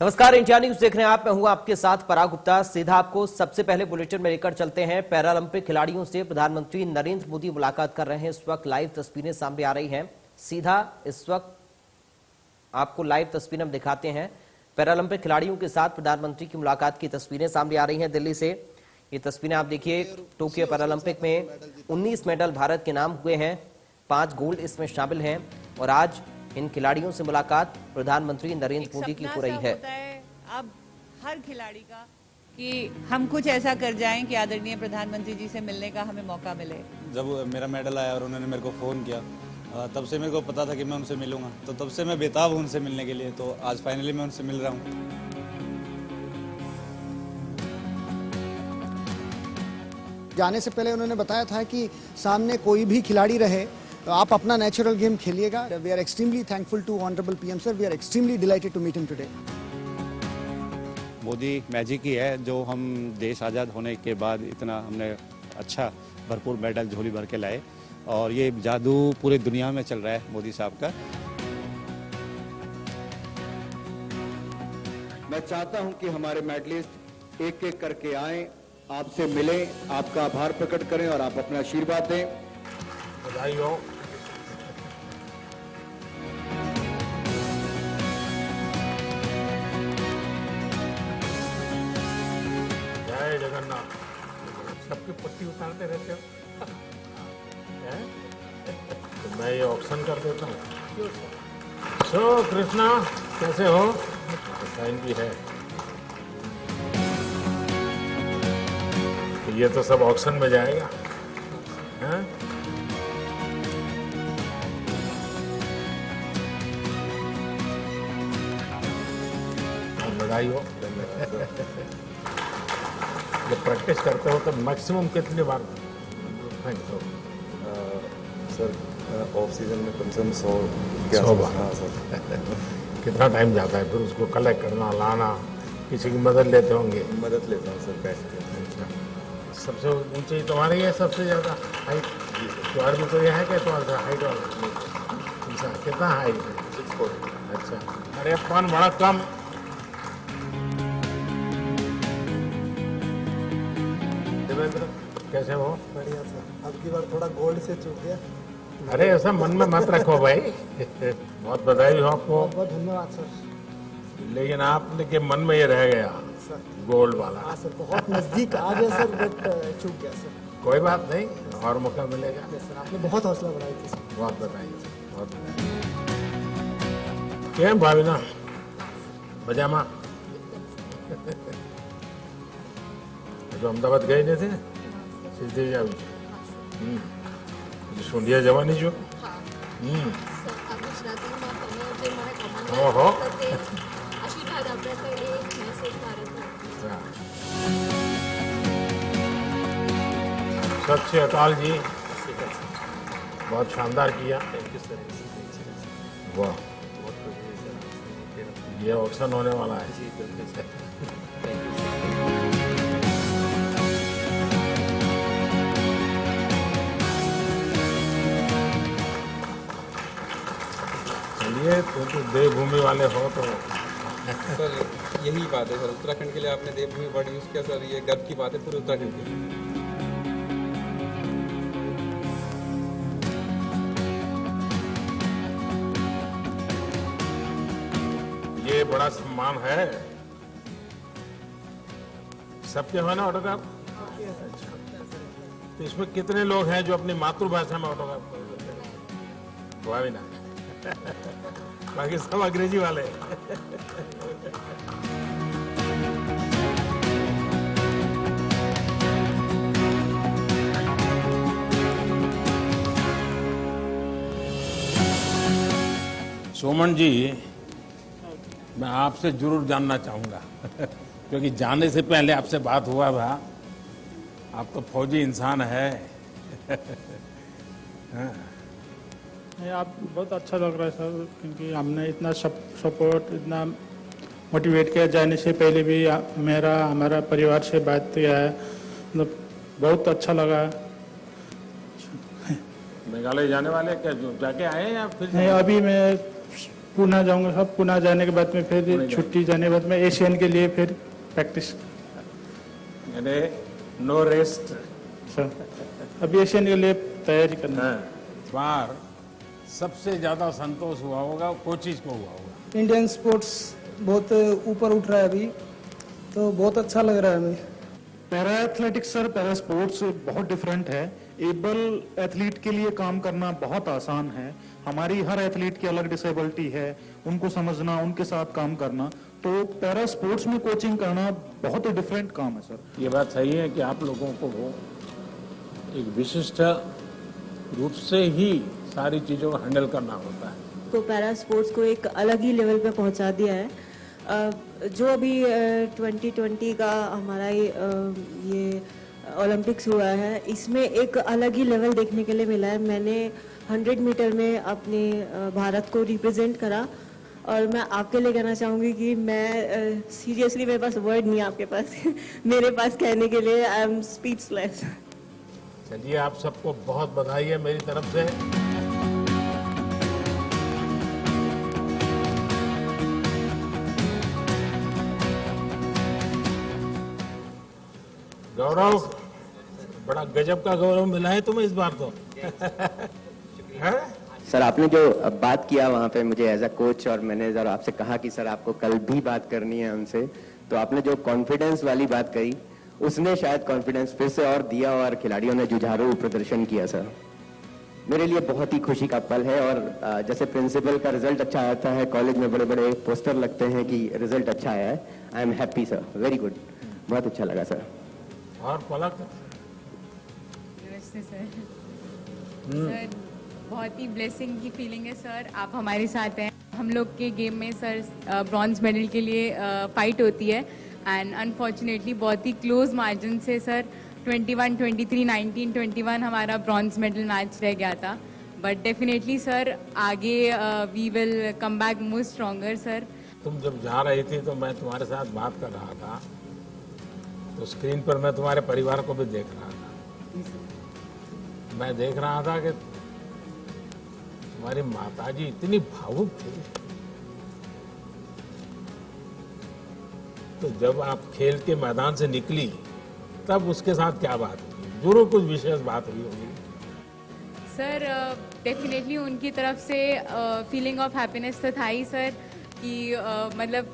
नमस्कार, India news देख रहे हैं आप। मैं हूं आपके साथ पराग गुप्ता। सीधा आपको सबसे पहले बुलेटिन में लेकर चलते हैं। पैरालंपिक खिलाड़ियों से प्रधानमंत्री नरेंद्र मोदी मुलाकात कर रहे हैं। इस वक्त लाइव तस्वीरें सामने आ रही हैं। सीधा इस वक्त आपको लाइव तस्वीरें हम दिखाते हैं। पैरालंपिक खिलाड़ियों के साथ प्रधानमंत्री की मुलाकात की तस्वीरें सामने आ रही हैं दिल्ली से। ये तस्वीरें आप देखिए। टोक्यो पैरालंपिक में 19 मेडल भारत के नाम हुए हैं, 5 गोल्ड इसमें शामिल हैं। और आज इन खिलाड़ियों से मुलाकात प्रधानमंत्री नरेंद्र मोदी की हो रही है। अब हर खिलाड़ी का कि हम कुछ ऐसा कर जाएं कि आदरणीय प्रधानमंत्री जी से मिलने का हमें मौका मिले। जब मेरा मेडल आया और उन्होंने मेरे को फ़ोन किया, तब से मेरे को पता था कि मैं उनसे मिलूंगा, तो तब से मैं बेताब हूं उनसे मिलने के लिए। तो आज फाइनली मैं उनसे मिल रहा हूं। जाने से पहले उन्होंने बताया था कि सामने कोई भी खिलाड़ी रहे तो आप अपना नेचुरल गेम खेलिएगा। We are extremely thankful to honourable PM sir. We are extremely delighted to meet him today. Modi magic ही है जो हम देश आज़ाद होने के बाद इतना हमने अच्छा भरपूर मेडल झोली भर के लाए, और ये जादू पूरे दुनिया में चल रहा है मोदी साहब का। मैं चाहता हूं कि हमारे मेडलिस्ट एक एक करके आएं, आपसे मिलें, आपका आभार प्रकट करें और आप अपना आशीर्वाद दें। बधाई हो। जय जगन्नाथ। सबकी पट्टी उतारते रहते हो। तो मैं ये ऑक्शन कर देता हूँ। सो कृष्णा कैसे हो? साइन भी है। तो ये तो सब ऑक्शन में जाएगा। हैं? बधाई हो। जब प्रैक्टिस करते हो तो मैक्सिमम कितनी बार फेंकते हो? सर ऑफ सीजन में कम से कम 100 बार। हाँ सर। कितना टाइम जाता है फिर उसको कलेक्ट करना, लाना? किसी की मदद लेते होंगे? मदद लेता हूँ सर, बैठ के। सबसे ऊंचाई तुम्हारी है, सबसे ज़्यादा हाइट? तुम्हारी भी तो ये है क्या तुम्हारा हाइट वाला? अच्छा, कितना हाइट है? 6'4". अच्छा, अरे अपन बड़ा कम। देवेंद्र कैसे हो? बढ़िया सर। अब की बार थोड़ा गोल्ड से चूक गया। अरे ऐसा मन में मत रखो भाई। बहुत बधाई हो आपको। बहुत धन्यवाद सर। लेकिन आपने के मन में ये रह गया गोल्ड वाला। हाँ सर, बहुत नजदीक आ गया सर, बट चूक गया सर। कोई बात नहीं, और मौका मिलेगा। सर आपने बहुत हौसला बढ़ाई थी सर। बहुत बधाई, बहुत बधाई। क्या भावना पजामा जो अहमदाबाद गए नहीं थे सीधे सोंडिया जवानी जो ओहो सत श्री अकाल जी, बहुत शानदार किया। वाह, ये ऑक्शन होने वाला है। चलिए, तो देवभूमि वाले हो तो सर यही बात है सर, उत्तराखंड के लिए आपने देवभूमि वर्ड यूज़ किया सर, ये गर्व की बात है पूरे उत्तराखंड के लिए। ये बड़ा सम्मान है। सबके हो ना ऑटोग्राफ? तो इसमें कितने लोग हैं जो अपनी मातृभाषा में ऑटोग्राफ कर? हुआ भी ना। बाकी सब अंग्रेजी वाले। सोमन जी, मैं आपसे जरूर जानना चाहूंगा क्योंकि जाने से पहले आपसे बात हुआ था। आप तो फौजी इंसान है। हाँ। आप बहुत अच्छा लग रहा है सर, क्योंकि हमने इतना सपोर्ट, इतना मोटिवेट किया। जाने से पहले भी हमारा परिवार से बात किया है, मतलब बहुत अच्छा लगा। मेघालय जाने वाले क्या, जो जाके आए या फिर? नहीं, अभी मैं पुणे जाऊंगा सर। पुणे जाने के बाद में फिर छुट्टी जाने के बाद में एशियन के लिए फिर प्रैक्टिस। यानी नो रेस्ट सर अभी एशियन के लिए तैयारी करना है। इस बार सबसे ज्यादा संतोष हुआ होगा कोचिज को हुआ होगा। इंडियन स्पोर्ट्स बहुत ऊपर उठ रहा है अभी, तो बहुत अच्छा लग रहा है हमें। Para athletics sir, para sports बहुत डिफरेंट है। एबल एथलीट के लिए काम करना बहुत आसान है। हमारी हर एथलीट की अलग डिसेबिलिटी है, उनको समझना, उनके साथ काम करना, तो पैरा स्पोर्ट्स में कोचिंग करना बहुत ही डिफरेंट काम है सर। ये बात सही है कि आप लोगों को वो एक विशिष्ट रूप से ही सारी चीजों को हैंडल करना होता है। तो पैरा स्पोर्ट्स को एक अलग ही लेवल पे पहुंचा दिया है। जो अभी 2020 का हमारा ये ओलंपिक्स हुआ है, इसमें एक अलग ही लेवल देखने के लिए मिला है। मैंने 100 मीटर में अपने भारत को रिप्रेजेंट करा, और मैं आपके लिए कहना चाहूँगी कि मैं सीरियसली मेरे पास वर्ड नहीं है आपके पास मेरे पास कहने के लिए। I am speechless. चलिए, आप सबको बहुत बधाई है मेरी तरफ से। गौरव, बड़ा गजब का गौरव मिला है तुम्हें इस बार तो है? सर आपने जो बात किया वहाँ पे मुझे एज अ कोच और मैनेजर आपसे कहा कि सर आपको कल भी बात करनी है हमसे, तो आपने जो कॉन्फिडेंस वाली बात कही उसने शायद कॉन्फिडेंस फिर से और दिया और खिलाड़ियों ने जुझारू प्रदर्शन किया। सर मेरे लिए बहुत ही खुशी का पल है। और जैसे प्रिंसिपल का रिजल्ट अच्छा आता है, कॉलेज में बड़े बड़े पोस्टर लगते हैं कि रिजल्ट अच्छा आया है। I am happy sir, very good, बहुत अच्छा लगा सर। और पलक? नमस्ते सर। सर बहुत ही ब्लेसिंग की फीलिंग है सर, आप हमारे साथ हैं। हम लोग के गेम में सर ब्रॉन्ज मेडल के लिए फाइट होती है, एंड अनफॉर्चुनेटली बहुत ही क्लोज मार्जिन से सर 21-23, 19-21 हमारा ब्रॉन्ज मेडल मैच रह गया था। बट डेफिनेटली सर आगे we will come back more stronger sir. तुम जब जा रही थी तो मैं तुम्हारे साथ बात कर रहा था, तो स्क्रीन पर मैं तुम्हारे परिवार को भी देख रहा था। मैं देख रहा था कि तुम्हारी माताजी इतनी भावुक थी। तो जब आप खेल के मैदान से निकली तब उसके साथ क्या बात हुई? जरूर कुछ विशेष बात हुई होगी। सर डेफिनेटली उनकी तरफ से फीलिंग ऑफ हैप्पीनेस तो था ही सर, कि मतलब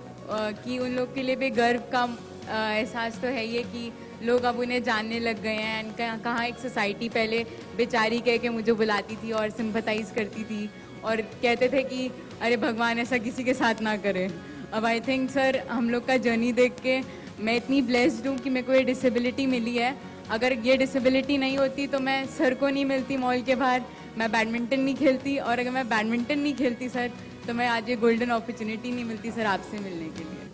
कि उन लोग के लिए भी गर्व का एहसास तो है ही है कि लोग अब उन्हें जानने लग गए हैं। एंड कहाँ एक सोसाइटी पहले बेचारी कह के मुझे बुलाती थी और सिंपथाइज करती थी और कहते थे कि अरे भगवान ऐसा किसी के साथ ना करे। अब आई थिंक सर हम लोग का जर्नी देख के मैं इतनी ब्लेस्ड हूँ कि मेरे को ये डिसेबिलिटी मिली है। अगर ये डिसेबिलिटी नहीं होती तो मैं सर को नहीं मिलती मॉल के बाहर, मैं बैडमिंटन नहीं खेलती, और अगर मैं बैडमिंटन नहीं खेलती सर तो मैं आज ये गोल्डन अपॉर्चुनिटी नहीं मिलती सर आपसे मिलने के लिए।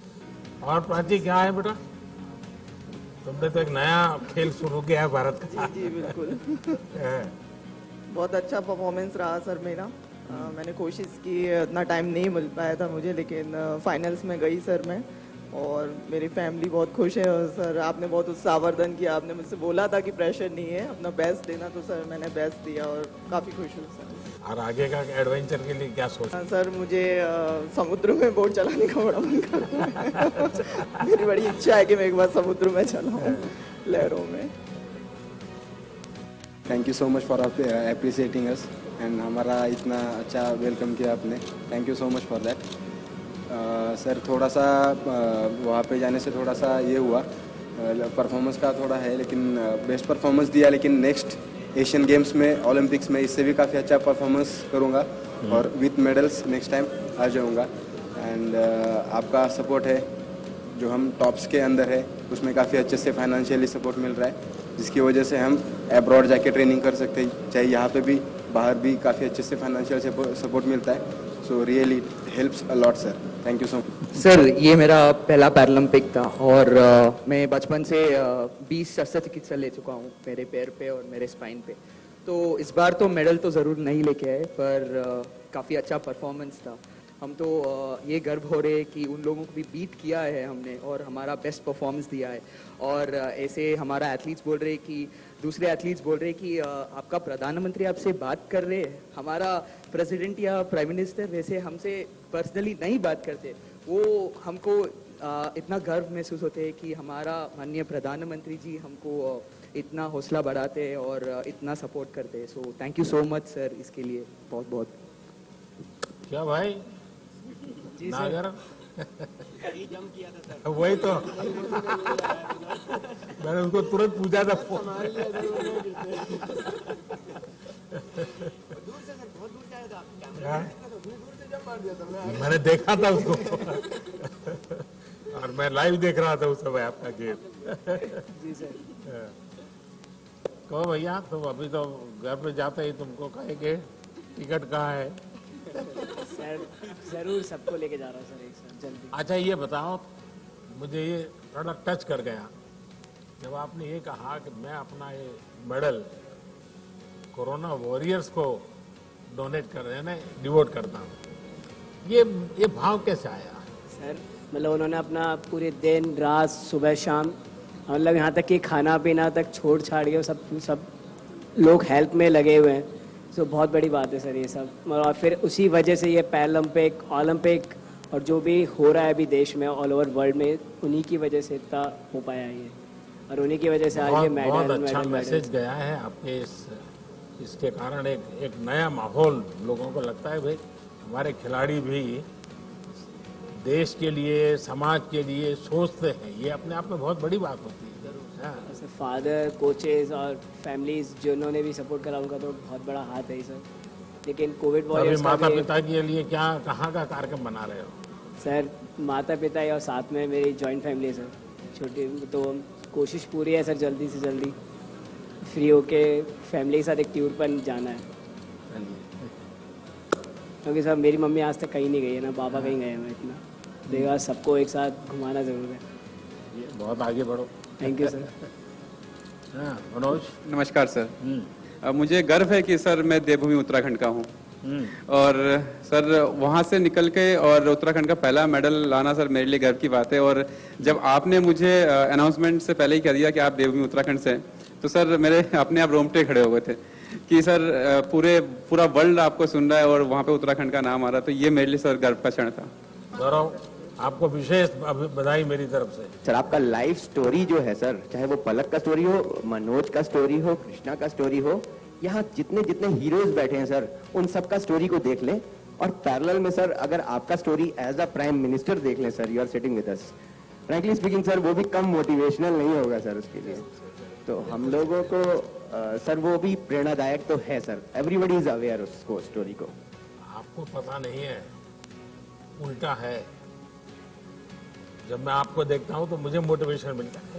और प्राची क्या है बेटा, तुमने तो एक नया खेल शुरू किया है भारत का। जी बिल्कुल बहुत अच्छा परफॉर्मेंस रहा सर मेरा। मैंने कोशिश की, इतना टाइम नहीं मिल पाया था मुझे, लेकिन फाइनल्स में गई सर मैं, और मेरी फैमिली बहुत खुश है। और सर आपने बहुत उत्साहवर्धन किया, आपने मुझसे बोला था कि प्रेशर नहीं है, अपना बेस्ट देना, तो सर मैंने बेस्ट दिया और काफ़ी खुश हूँ सर। और आगे का एडवेंचर के लिए क्या सोचा? सर मुझे समुद्र में बोट चलाने का बड़ा मन कर रहा है मेरी बड़ी इच्छा है कि मैं एक बार समुद्र में चलाऊं, लहरों में। Thank you so much for appreciating us and हमारा इतना अच्छा वेलकम किया आपने, thank you so much for that. Sir थोड़ा सा वहाँ पे जाने से थोड़ा सा ये हुआ, परफॉर्मेंस का थोड़ा है, लेकिन बेस्ट परफॉर्मेंस दिया, लेकिन नेक्स्ट एशियन गेम्स में, ओलंपिक्स में इससे भी काफ़ी अच्छा परफॉर्मेंस करूँगा और विथ मेडल्स नेक्स्ट टाइम आ जाऊँगा। एंड आपका सपोर्ट है जो हम टॉप्स के अंदर है, उसमें काफ़ी अच्छे से फाइनेंशियली सपोर्ट मिल रहा है, जिसकी वजह से हम अब्रॉड जाके ट्रेनिंग कर सकते हैं, चाहे यहाँ पे भी बाहर भी काफ़ी अच्छे से फाइनेंशियल सपोर्ट मिलता है। So really helps a lot sir, thank you so much. Sir ये मेरा पहला पैरालंपिक था और मैं बचपन से 20 शस्त्रचिकित्सा ले चुका हूँ मेरे पैर पे और मेरे स्पाइन पे, तो इस बार तो मेडल तो ज़रूर नहीं लेके आए, पर काफ़ी अच्छा परफॉर्मेंस था। हम तो ये गर्व हो रहे हैं कि उन लोगों को भी बीट किया है हमने और हमारा बेस्ट परफॉर्मेंस दिया है। और ऐसे हमारा एथलीट्स बोल रहे हैं कि दूसरे एथलीट्स बोल रहे हैं कि आपका प्रधानमंत्री आपसे बात कर रहे हैं, हमारा प्रेसिडेंट या प्राइम मिनिस्टर वैसे हमसे पर्सनली नहीं बात करते, वो हमको इतना गर्व महसूस होते हैं कि हमारा माननीय प्रधानमंत्री जी हमको इतना हौसला बढ़ाते हैं और इतना सपोर्ट करते हैं। So thank you so much sir, इसके लिए बहुत बहुत। क्या भाई जी नागर जम किया था सर। वही तो मैंने उसको तुरंत पूछा था फोन। मैंने देखा था उसको और मैं लाइव देख रहा था उस समय आपका गेम। जी सर। कहो भैया, तुम अभी तो घर पे जाते ही तुमको कहेंगे टिकट कहाँ है। सर जरूर सबको लेके जा रहा हूँ सर एक साथ जल्दी। अच्छा ये बताओ, मुझे ये थोड़ा टच कर गया जब आपने ये कहा कि मैं अपना ये मेडल कोरोना वॉरियर्स को डोनेट कर रहे हैं, डिवोट करता हूँ। ये भाव कैसे आया? सर मतलब उन्होंने अपना पूरे दिन रात सुबह शाम मतलब यहाँ तक कि खाना पीना तक छोड़ छाड़ के सब लोग हेल्प में लगे हुए हैं। सो बहुत बड़ी बात है सर ये सब। और फिर उसी वजह से ये पैरालंपिक, ओलंपिक और जो भी हो रहा है अभी देश में ऑल ओवर वर्ल्ड में, उन्हीं की वजह से इतना हो पाया है ये, और उन्हीं की वजह से आज ये मेडल। बहुत अच्छा मैसेज गया है आपके इसके कारण एक नया माहौल लोगों को लगता है भाई हमारे खिलाड़ी भी देश के लिए, समाज के लिए सोचते हैं। ये अपने आप में बहुत बड़ी बात होती है। जरूर फादर, कोचेज और फैमिलीज जिन्होंने भी सपोर्ट करा उनका तो बहुत बड़ा हाथ है सर। लेकिन कोविड वॉरियर्स अभी माता पिता के लिए क्या कहाँ का कार्यक्रम बना रहे हो? सर माता पिता और साथ में मेरी जॉइंट फैमिली है सर, छोटी, तो कोशिश पूरी है सर जल्दी से जल्दी फ्री होके फैमिली के साथ एक टूर पर जाना है। क्योंकि सर मेरी मम्मी आज तक कहीं नहीं गई है, ना पापा कहीं गए हैं इतना, देखा सबको एक साथ घुमाना जरूर है। बहुत आगे बढ़ो। Thank you sir. मनोज नमस्कार सर। मुझे गर्व है कि सर मैं देवभूमि उत्तराखंड का हूँ और सर वहाँ से निकल के और उत्तराखंड का पहला मेडल लाना सर मेरे लिए गर्व की बात है। और जब आपने मुझे अनाउंसमेंट से पहले ही कह दिया कि आप देवभूमि उत्तराखंड से हैं, तो सर मेरे अपने आप रोंगटे खड़े हो गए थे कि सर पूरा वर्ल्ड आपको सुन रहा है और वहाँ पे उत्तराखंड का नाम आ रहा है। तो ये मेरे लिए सर गर्व का क्षण था। गौरव, आपको विशेष बधाई मेरी तरफ से। सर आपका लाइफ स्टोरी जो है सर, चाहे वो पलक का स्टोरी हो, मनोज का स्टोरी हो, कृष्णा का स्टोरी हो, यहाँ जितने जितने हीरोज बैठे हैं सर, उन सबका स्टोरी को देख लें। और पैरेलल में सर अगर आपका story as a prime minister देख लें sir, you are sitting with us, frankly speaking sir वो भी कम मोटिवेशनल नहीं होगा सर उसके लिए। तो हम लोगों को सर वो भी प्रेरणादायक तो है सर, एवरीबडी इज अवेयर उसको स्टोरी को। आपको पता नहीं है, उल्टा है। जब मैं आपको देखता हूं तो मुझे मोटिवेशन मिलता है।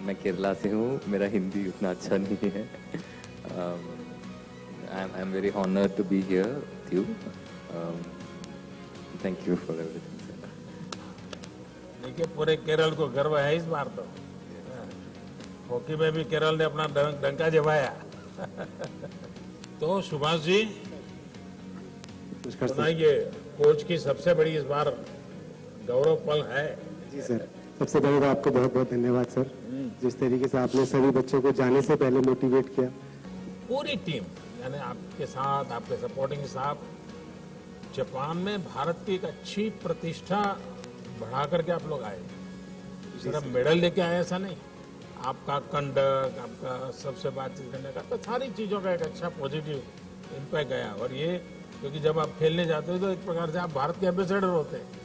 मैं केरला से हूँ, मेरा हिंदी उतना अच्छा नहीं है। I am very honoured to be here with you. Thank you for everything. देखिए पूरे केरल को गर्व है इस बार तो। हॉकी में भी केरल ने अपना डंका जमाया। तो सुभाष जी सुनाइए, कोच की सबसे बड़ी इस बार गौरव पल है। जी सर, सबसे पहले तो आपको बहुत बहुत धन्यवाद सर, जिस तरीके से आपने सभी बच्चों को जाने से पहले मोटिवेट किया। पूरी टीम यानी आपके साथ, आपके सपोर्टिंग स्टाफ, जापान में भारत की एक अच्छी प्रतिष्ठा बढ़ा करके आप लोग आए। सिर्फ मेडल लेके आए ऐसा नहीं, आपका कंडक्ट, आपका सबसे बातचीत करने का, तो सारी चीज़ों का एक अच्छा पॉजिटिव इम्पैक्ट गया। और ये क्योंकि जब आप खेलने जाते हो तो एक प्रकार से आप भारत के एम्बेसडर होते हैं।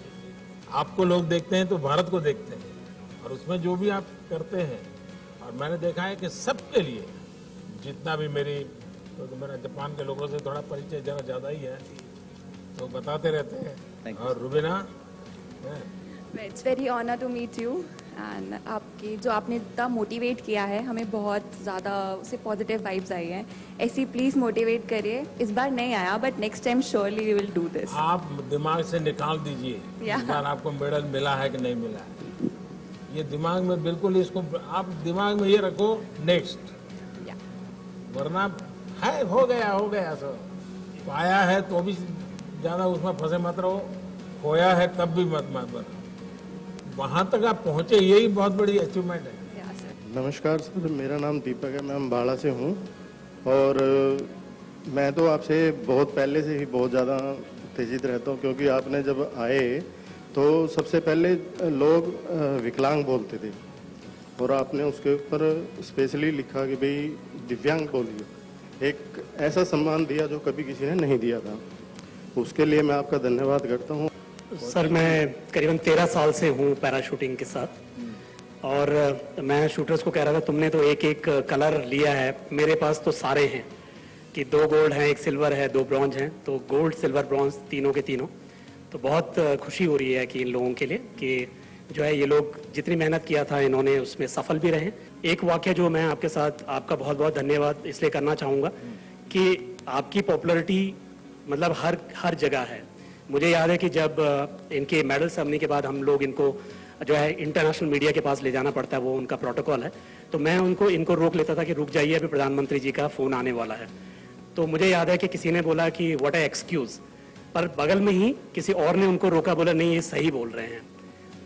आपको लोग देखते हैं तो भारत को देखते हैं, और उसमें जो भी आप करते हैं, और मैंने देखा है कि सबके लिए जितना भी तो मेरा जापान के लोगों से थोड़ा परिचय जरा ज़्यादा ही है, तो बताते रहते हैं। और Rubina, it's very honour to meet you and आपकी जो आपने इतना मोटिवेट किया है, हमें बहुत ज़्यादा उससे पॉजिटिव वाइब्स आई हैं। ऐसी प्लीज़ मोटिवेट करिए। इस बार नहीं आया but next time surely we will do this. आप दिमाग से निकाल दीजिए इस बार आपको मेडल मिला है कि नहीं मिला है। ये दिमाग में बिल्कुल, इसको आप दिमाग में ये रखो नेक्स्ट, वरना है हो गया सब। पाया है तो भी ज़्यादा उसमें फंसे मत रहो, खोया है तब भी मत बनो। वहाँ तक आप पहुँचे, यही बहुत बड़ी अचीवमेंट है। नमस्कार सर, मेरा नाम दीपक है, मैं अम्बाड़ा से हूँ। और मैं तो आपसे बहुत पहले से ही बहुत ज़्यादा उत्तेजित रहता हूँ, क्योंकि आपने जब आए तो सबसे पहले लोग विकलांग बोलते थे और आपने उसके ऊपर स्पेशली लिखा कि भाई दिव्यांग बोलिए। एक ऐसा सम्मान दिया जो कभी किसी ने नहीं दिया था, उसके लिए मैं आपका धन्यवाद करता हूँ। सर मैं करीबन 13 साल से हूँ पैराशूटिंग के साथ और मैं शूटर्स को कह रहा था तुमने तो एक एक कलर लिया है, मेरे पास तो सारे हैं कि 2 गोल्ड हैं, 1 सिल्वर है, 2 ब्रॉन्ज हैं, तो गोल्ड सिल्वर ब्रॉन्ज तीनों के तीनों। तो बहुत खुशी हो रही है कि इन लोगों के लिए कि जो है ये लोग जितनी मेहनत किया था इन्होंने उसमें सफल भी रहे। एक वाक्य जो मैं आपके साथ आपका बहुत बहुत धन्यवाद इसलिए करना चाहूँगा कि आपकी पॉपुलैरिटी मतलब हर जगह है। मुझे याद है कि जब इनके मेडल सेरेमनी के बाद हम लोग इनको जो है इंटरनेशनल मीडिया के पास ले जाना पड़ता है, वो उनका प्रोटोकॉल है, तो मैं इनको रोक लेता था कि रुक जाइए अभी प्रधानमंत्री जी का फ़ोन आने वाला है। तो मुझे याद है कि किसी ने बोला कि व्हाट अ एक्सक्यूज़, पर बगल में ही किसी और ने उनको रोका, बोला नहीं ये सही बोल रहे हैं।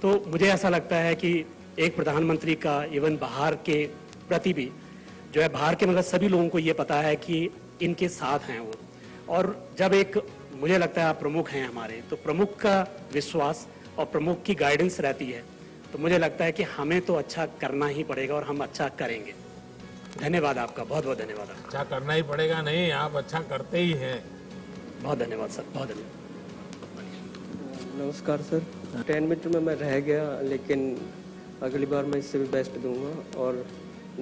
तो मुझे ऐसा लगता है कि एक प्रधानमंत्री का इवन बाहर के प्रति भी जो है बाहर के मतलब सभी लोगों को ये पता है कि इनके साथ हैं वो। और जब एक मुझे लगता है आप प्रमुख हैं हमारे, तो प्रमुख का विश्वास और प्रमुख की गाइडेंस रहती है, तो मुझे लगता है कि हमें तो अच्छा करना ही पड़ेगा और हम अच्छा करेंगे। धन्यवाद आपका, बहुत बहुत धन्यवाद। अच्छा करना ही पड़ेगा नहीं, आप अच्छा करते ही हैं। बहुत धन्यवाद सर, बहुत धन्यवाद। नमस्कार सर, 10 मीटर में मैं रह गया, लेकिन अगली बार मैं इससे भी बेस्ट दूंगा और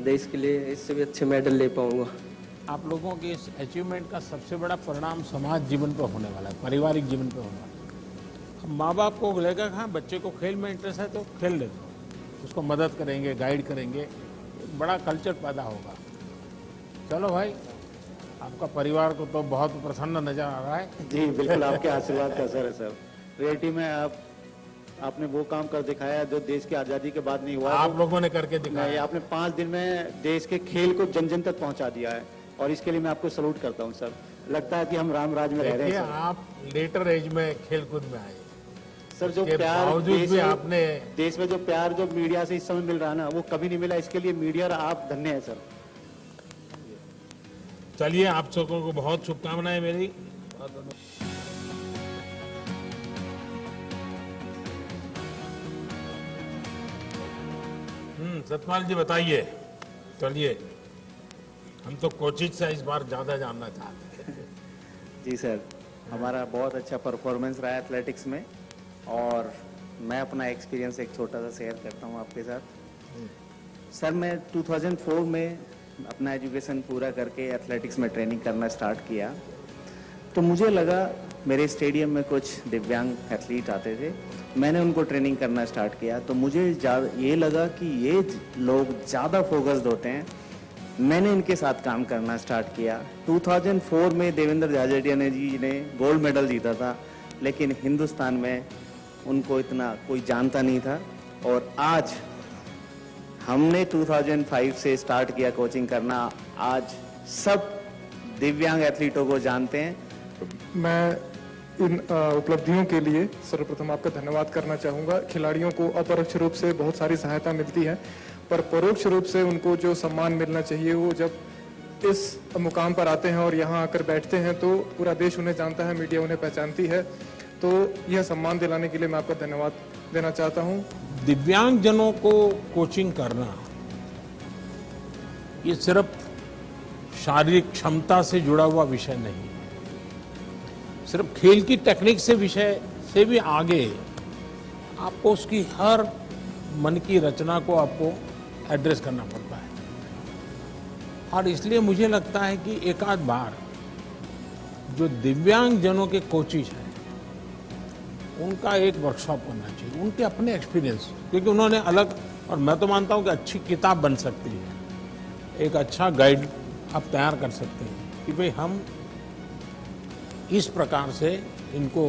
देश के लिए इससे भी अच्छे मेडल ले पाऊंगा। आप लोगों के इस अचीवमेंट का सबसे बड़ा परिणाम समाज जीवन पर होने वाला है, पारिवारिक जीवन पर होने वाला है। हम माँ बाप को लेकर हाँ बच्चे को खेल में इंटरेस्ट है तो खेल ले दो, उसको मदद करेंगे, गाइड करेंगे, बड़ा कल्चर पैदा होगा। चलो भाई, आपका परिवार को तो बहुत प्रसन्न नजर आ रहा है। जी बिल्कुल, आपके आशीर्वाद का असर है सर। रियलिटी में आपने वो काम कर दिखाया जो देश की आज़ादी के बाद नहीं हुआ। आप लोगों ने करके दिखाया। आपने 5 दिन में देश के खेल को जन जन तक पहुंचा दिया है और इसके लिए मैं आपको सलूट करता हूं सर। लगता है कि हम राम राज में रह रहे हैं। आप लेटर एज में खेल कूद में आए सर, जो प्यार देश में जो प्यार जो मीडिया से इस समय मिल रहा है ना, वो कभी नहीं मिला। इसके लिए मीडिया और आप धन्य है सर। चलिए, आप सबको को बहुत शुभकामनाएं मेरी। सतपाल जी बताइए। चलिए, हम तो कोचिज से इस बार ज्यादा जानना चाहते हैं। जी सर, हमारा बहुत अच्छा परफॉर्मेंस रहा है एथलेटिक्स में और मैं अपना एक्सपीरियंस एक छोटा सा शेयर करता हूँ आपके साथ। सर, मैं 2004 में अपना एजुकेशन पूरा करके एथलेटिक्स में ट्रेनिंग करना स्टार्ट किया, तो मुझे लगा मेरे स्टेडियम में कुछ दिव्यांग एथलीट आते थे, मैंने उनको ट्रेनिंग करना स्टार्ट किया, तो मुझे ये लगा कि ये लोग ज़्यादा फोकस्ड होते हैं। मैंने इनके साथ काम करना स्टार्ट किया। 2004 में देवेंद्र झाझड़िया जी ने गोल्ड मेडल जीता था, लेकिन हिंदुस्तान में उनको इतना कोई जानता नहीं था। और आज हमने 2005 से स्टार्ट किया कोचिंग करना, आज सब दिव्यांग एथलीटों को जानते हैं। मैं इन उपलब्धियों के लिए सर्वप्रथम आपका धन्यवाद करना चाहूँगा। खिलाड़ियों को अपरोक्ष रूप से बहुत सारी सहायता मिलती है, पर परोक्ष रूप से उनको जो सम्मान मिलना चाहिए वो जब इस मुकाम पर आते हैं और यहाँ आकर बैठते हैं तो पूरा देश उन्हें जानता है, मीडिया उन्हें पहचानती है। तो यह सम्मान दिलाने के लिए मैं आपका धन्यवाद देना चाहता हूँ। दिव्यांगजनों को कोचिंग करना ये सिर्फ शारीरिक क्षमता से जुड़ा हुआ विषय नहीं, सिर्फ खेल की टेक्निक से विषय से भी आगे आपको उसकी हर मन की रचना को आपको एड्रेस करना पड़ता है। और इसलिए मुझे लगता है कि एक आध बार जो दिव्यांगजनों के कोचिज हैं उनका एक वर्कशॉप करना चाहिए, उनके अपने एक्सपीरियंस, क्योंकि उन्होंने अलग, और मैं तो मानता हूं कि अच्छी किताब बन सकती है, एक अच्छा गाइड आप तैयार कर सकते हैं कि भाई हम इस प्रकार से इनको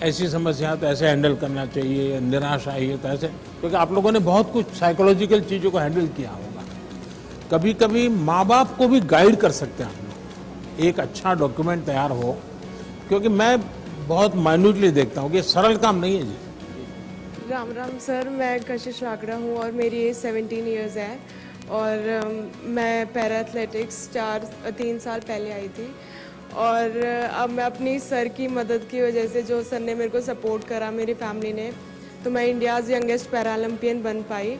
ऐसी समस्या तो ऐसे हैंडल करना चाहिए, निराशा आई है तो ऐसे, क्योंकि आप लोगों ने बहुत कुछ साइकोलॉजिकल चीज़ों को हैंडल किया होगा। कभी कभी माँ बाप को भी गाइड कर सकते हैं हम लोग, एक अच्छा डॉक्यूमेंट तैयार हो, क्योंकि मैं बहुत माइन्यूटली देखता हूँ कि सरल काम नहीं है जी। राम राम सर, मैं कशिश वाकड़ा हूँ और मेरी एज 17 ईयर्स है और मैं पैरा एथलेटिक्स 3 साल पहले आई थी और अब मैं अपनी सर की मदद की वजह से, जो सर ने मेरे को सपोर्ट करा, मेरी फैमिली ने, तो मैं इंडियाज़ यंगेस्ट पैरा ओलंपियन बन पाई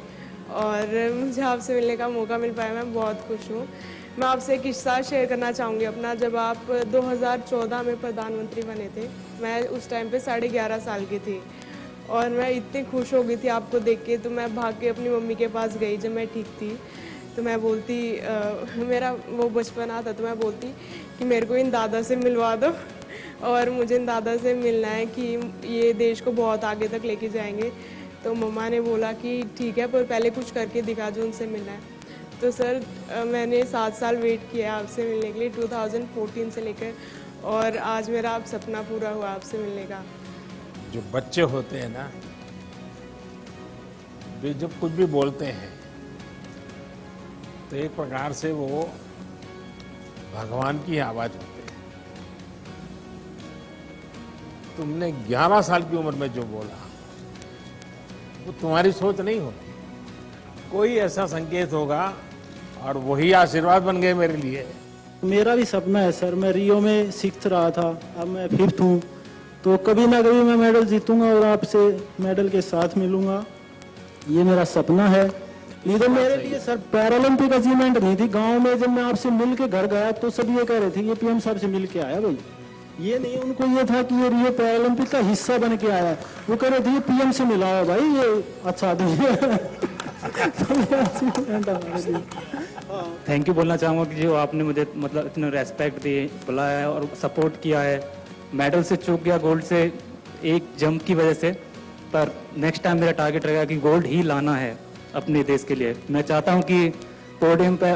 और मुझे आपसे मिलने का मौका मिल पाया। मैं बहुत खुश हूँ। मैं आपसे एक किस्सा शेयर करना चाहूँगी अपना। जब आप 2014 में प्रधानमंत्री बने थे, मैं उस टाइम पे 11.5 साल की थी और मैं इतनी खुश हो गई थी आपको देख के, तो मैं भाग के अपनी मम्मी के पास गई जब मैं ठीक थी। तो मैं बोलती, मेरा वो बचपन आता, तो मैं बोलती कि मेरे को इन दादा से मिलवा दो और मुझे इन दादा से मिलना है कि ये देश को बहुत आगे तक लेके जाएंगे। तो मम्मा ने बोला कि ठीक है, पर पहले कुछ करके दिखा जो उनसे मिलना है। तो सर मैंने 7 साल वेट किया आपसे मिलने के लिए, 2014 से लेकर, और आज मेरा आप सपना पूरा हुआ आपसे मिलने का। जो बच्चे होते हैं ना, वे जब कुछ भी बोलते हैं तो एक प्रकार से वो भगवान की आवाज होती है। तुमने 11 साल की उम्र में जो बोला वो तुम्हारी सोच नहीं होगी, कोई ऐसा संकेत होगा और वही आशीर्वाद बन गए मेरे लिए। मेरा भी सपना है सर, मैं रियो में 6th रहा था, अब मैं 5th हूँ, तो कभी ना कभी मैं मेडल जीतूंगा और आपसे मेडल के साथ मिलूंगा, ये मेरा सपना है। ये तो मेरे लिए सर पैरालंपिक अचीवमेंट नहीं थी। गांव में जब मैं आपसे मिल के घर गया तो सब ये कह रहे थे ये पीएम साहब से मिल के आया भाई, ये नहीं, उनको ये था कि ये रियो पैरालंपिक का हिस्सा बन के आया। वो कह रहे थे ये पीएम से मिला हो भाई, ये अच्छा आदमी है। थैंक यू बोलना चाहूँगा कि जो आपने मुझे मतलब इतना रेस्पेक्ट दी, बुलाया है और सपोर्ट किया है। मेडल से चूक गया, गोल्ड से एक जंप की वजह से, पर नेक्स्ट टाइम मेरा टारगेट रहेगा कि गोल्ड ही लाना है अपने देश के लिए। मैं चाहता हूँ कि पोडियम पे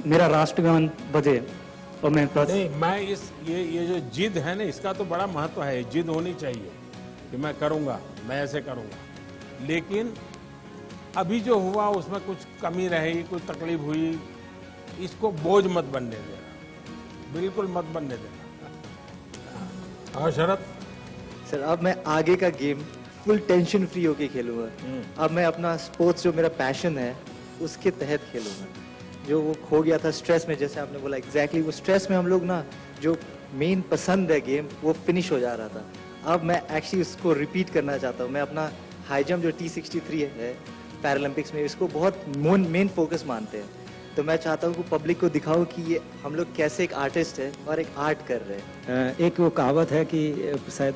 मेरा राष्ट्रगान बजे और मैं नहीं, मैं ये जो जिद है ना, इसका तो बड़ा महत्व है। जिद होनी चाहिए कि मैं करूँगा, मैं ऐसे करूँगा, लेकिन अभी जो हुआ उसमें कुछ कमी रही, कुछ तकलीफ हुई, इसको बोझ मत बनने देना, बिल्कुल मत बनने देना। हाँ शरद सर, अब मैं आगे का गेम फुल टेंशन फ्री होके खेलूंगा। अब मैं अपना स्पोर्ट्स जो मेरा पैशन है उसके तहत खेलूंगा। जो वो खो गया था स्ट्रेस में, जैसे आपने बोला एग्जैक्टली वो स्ट्रेस में हम लोग ना, जो मेन पसंद है गेम वो फिनिश हो जा रहा था। अब मैं एक्चुअली उसको रिपीट करना चाहता हूँ। मैं अपना हाई जंप जो T63 है पैरालंपिक्स में, इसको बहुत मेन फोकस मानते हैं। तो मैं चाहता हूँ कि पब्लिक को दिखाऊं कि ये हम लोग कैसे एक आर्टिस्ट है और एक आर्ट कर रहे हैं। एक वो कहावत है कि शायद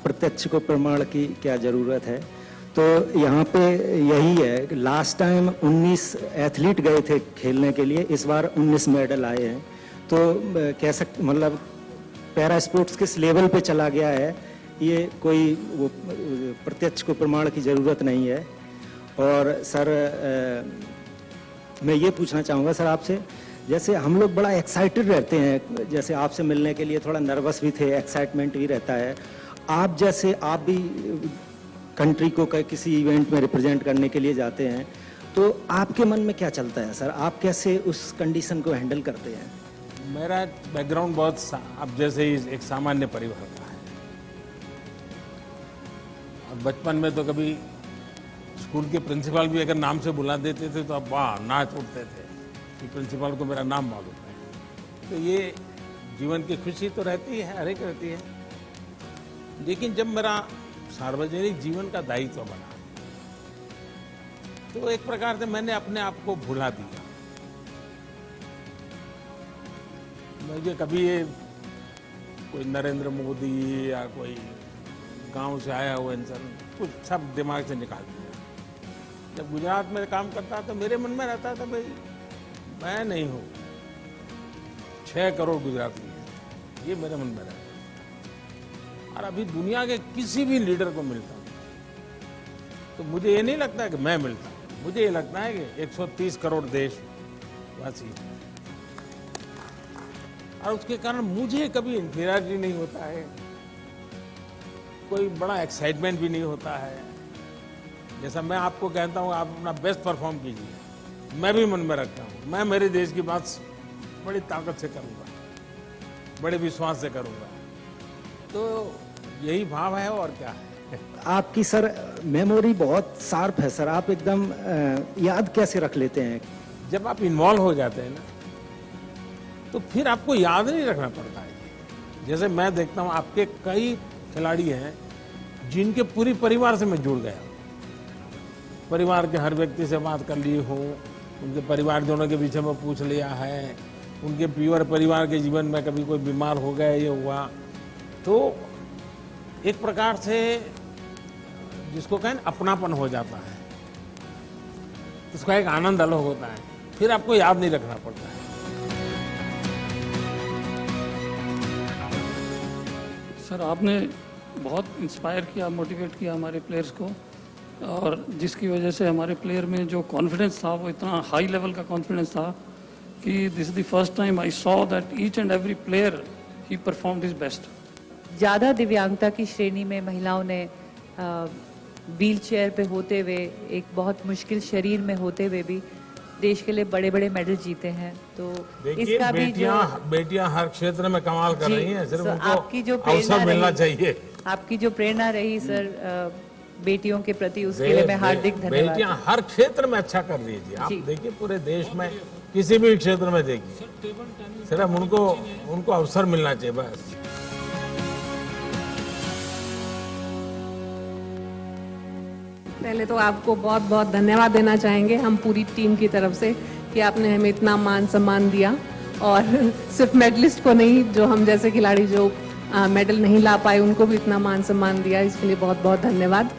प्रत्यक्ष को प्रमाण की क्या ज़रूरत है, तो यहाँ पे यही है कि लास्ट टाइम 19 एथलीट गए थे खेलने के लिए, इस बार 19 मेडल आए हैं। तो कह सकते मतलब पैरा स्पोर्ट्स किस लेवल पे चला गया है, ये कोई वो प्रत्यक्ष को प्रमाण की ज़रूरत नहीं है। और सर मैं ये पूछना चाहूँगा सर आपसे, जैसे हम लोग बड़ा एक्साइटेड रहते हैं, जैसे आपसे मिलने के लिए थोड़ा नर्वस भी थे, एक्साइटमेंट भी रहता है। आप जैसे आप भी कंट्री को किसी इवेंट में रिप्रेजेंट करने के लिए जाते हैं, तो आपके मन में क्या चलता है सर, आप कैसे उस कंडीशन को हैंडल करते हैं? मेरा बैकग्राउंड बहुत अब जैसे ही एक सामान्य परिवार का है, और बचपन में तो कभी स्कूल के प्रिंसिपल भी अगर नाम से बुला देते थे तो अब वाह नाच उठते थे कि प्रिंसिपल को मेरा नाम मालूम है। तो ये जीवन की खुशी तो रहती है, हर एक रहती है, लेकिन जब मेरा सार्वजनिक जीवन का दायित्व बना तो एक प्रकार से मैंने अपने आप को भुला दिया। मुझे कभी ये कोई नरेंद्र मोदी या कोई गांव से आया हुआ इंसान कुछ सब दिमाग से निकाल दिया। जब गुजरात में काम करता तो मेरे मन में रहता था भाई मैं नहीं हूँ, 6 करोड़ गुजराती है, ये मेरे मन में रहता। और अभी दुनिया के किसी भी लीडर को मिलता हूँ तो मुझे ये नहीं लगता कि मैं मिलता हूँ, मुझे ये लगता है कि 130 करोड़ देशवासी, और उसके कारण मुझे कभी इंफीरियरिटी नहीं होता है, कोई बड़ा एक्साइटमेंट भी नहीं होता है। जैसा मैं आपको कहता हूँ आप अपना बेस्ट परफॉर्म कीजिए, मैं भी मन में रखता हूँ, मैं मेरे देश की बात बड़ी ताकत से करूँगा, बड़े विश्वास से करूँगा। तो यही भाव है और क्या है। आपकी सर मेमोरी बहुत शार्प है सर, आप एकदम याद कैसे रख लेते हैं जब आप इन्वॉल्व हो जाते हैं ना, तो फिर आपको याद नहीं रखना पड़ता है। जैसे मैं देखता हूँ आपके कई खिलाड़ी हैं जिनके पूरी परिवार से मैं जुड़ गया, परिवार के हर व्यक्ति से बात कर ली हूँ, उनके परिवारजनों के विषय में पूछ लिया है, उनके प्योर परिवार के जीवन में कभी कोई बीमार हो गया ये हुआ, तो एक प्रकार से जिसको कहें अपनापन हो जाता है, उसका एक आनंद अलग होता है, फिर आपको याद नहीं रखना पड़ता है। सर आपने बहुत इंस्पायर किया, मोटिवेट किया हमारे प्लेयर्स को, और जिसकी वजह से हमारे प्लेयर में जो कॉन्फिडेंस था वो इतना हाई लेवल का कॉन्फिडेंस था कि this is the first time I saw that each and every player he performed his best. ज़्यादा दिव्यांगता की श्रेणी में महिलाओं ने व्हील चेयर पे होते हुए, एक बहुत मुश्किल शरीर में होते हुए भी देश के लिए बड़े बड़े मेडल जीते हैं। तो इसका भी बेटियां हर क्षेत्र में कमाल कर रही हैं, सिर्फ उनको आपकी जो अवसर मिलना चाहिए। आपकी जो प्रेरणा रही सर बेटियों के प्रति, उसके लिए मैं हार्दिक धन्यवाद। बेटियां हर क्षेत्र में अच्छा कर रही थी। आप देखिए पूरे देश में किसी भी क्षेत्र में देखिए, सिर्फ उनको अवसर मिलना चाहिए बस। पहले तो आपको बहुत बहुत धन्यवाद देना चाहेंगे हम पूरी टीम की तरफ से कि आपने हमें इतना मान सम्मान दिया, और सिर्फ मेडलिस्ट को नहीं, जो हम जैसे खिलाड़ी जो मेडल नहीं ला पाए उनको भी इतना मान सम्मान दिया, इसके लिए बहुत बहुत धन्यवाद।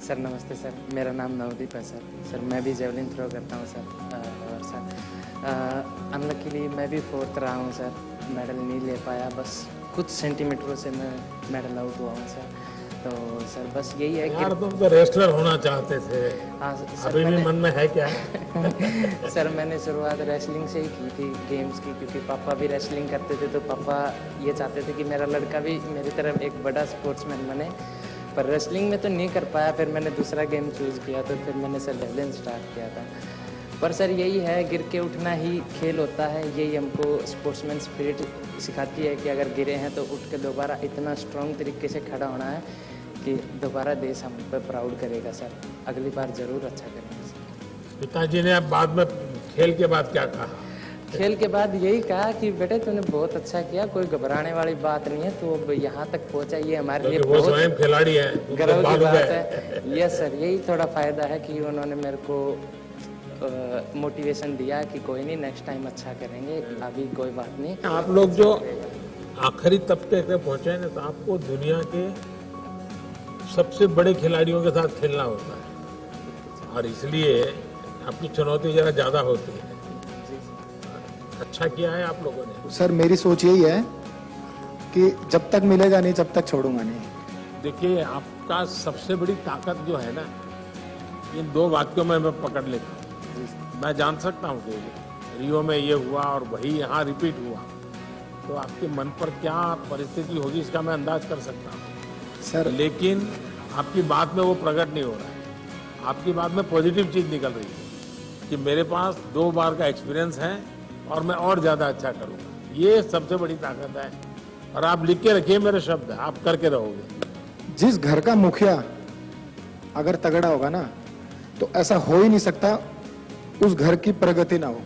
सर नमस्ते सर, मेरा नाम नवदीप है सर। सर मैं भी जेवलिन थ्रो करता हूँ सर, और सर अनलकीली मैं भी 4th रहा हूँ सर, मेडल नहीं ले पाया, बस कुछ सेंटीमीटरों से मैं मेडल आउट हुआ हूँ सर। तो सर बस यही है कि यार तुम तो रेसलर होना चाहते थे। हाँ सर, अभी भी मन में है क्या? सर मैंने शुरुआत रेसलिंग से ही की थी, गेम्स की, क्योंकि पापा भी रेसलिंग करते थे, तो पापा ये चाहते थे कि मेरा लड़का भी मेरी तरफ एक बड़ा स्पोर्ट्समैन बने, पर रेसलिंग में तो नहीं कर पाया। फिर मैंने दूसरा गेम चूज़ किया, तो फिर मैंने सर जेवलिन स्टार्ट किया था। पर सर यही है, गिर के उठना ही खेल होता है, यही हमको स्पोर्ट्समैन स्पिरिट सिखाती है कि अगर गिरे हैं तो उठ के दोबारा इतना स्ट्रॉन्ग तरीके से खड़ा होना है कि दोबारा देश हम पे प्राउड करेगा सर, अगली बार ज़रूर अच्छा करेंगे सर। पिताजी ने अब बाद में खेल के बाद क्या कहा? खेल के बाद यही कहा कि बेटे तूने बहुत अच्छा किया, कोई घबराने वाली बात नहीं है, तो अब यहाँ तक पहुँचा, ये हमारे लिए बहुत स्वयं खिलाड़ी है, गर्व की बात है। यस सर, यही थोड़ा फायदा है कि उन्होंने मेरे को मोटिवेशन दिया कि कोई नहीं, नेक्स्ट टाइम अच्छा करेंगे, अभी कोई बात नहीं। आप लोग जो आखिरी तबके तक पहुँचे हैं, तो आपको दुनिया के सबसे बड़े खिलाड़ियों के साथ खेलना होता है, और इसलिए आपकी चुनौती जरा ज़्यादा होती है। अच्छा किया है आप लोगों ने। सर मेरी सोच यही है कि जब तक मिलेगा नहीं, जब तक छोड़ूंगा नहीं। देखिए आपका सबसे बड़ी ताकत जो है ना, इन 2 वाक्यों में मैं पकड़ लेता हूँ। मैं जान सकता हूँ कि रियो में ये हुआ और वही यहाँ रिपीट हुआ, तो आपके मन पर क्या परिस्थिति होगी इसका मैं अंदाज कर सकता हूँ सर। लेकिन आपकी बात में वो प्रकट नहीं हो रहा है। आपकी बात में पॉजिटिव चीज़ निकल रही है कि मेरे पास 2 बार का एक्सपीरियंस है और मैं और ज़्यादा अच्छा करूँगा। ये सबसे बड़ी ताकत है, और आप लिख के रखिए मेरे शब्द, आप करके रहोगे। जिस घर का मुखिया अगर तगड़ा होगा ना, तो ऐसा हो ही नहीं सकता उस घर की प्रगति ना हो।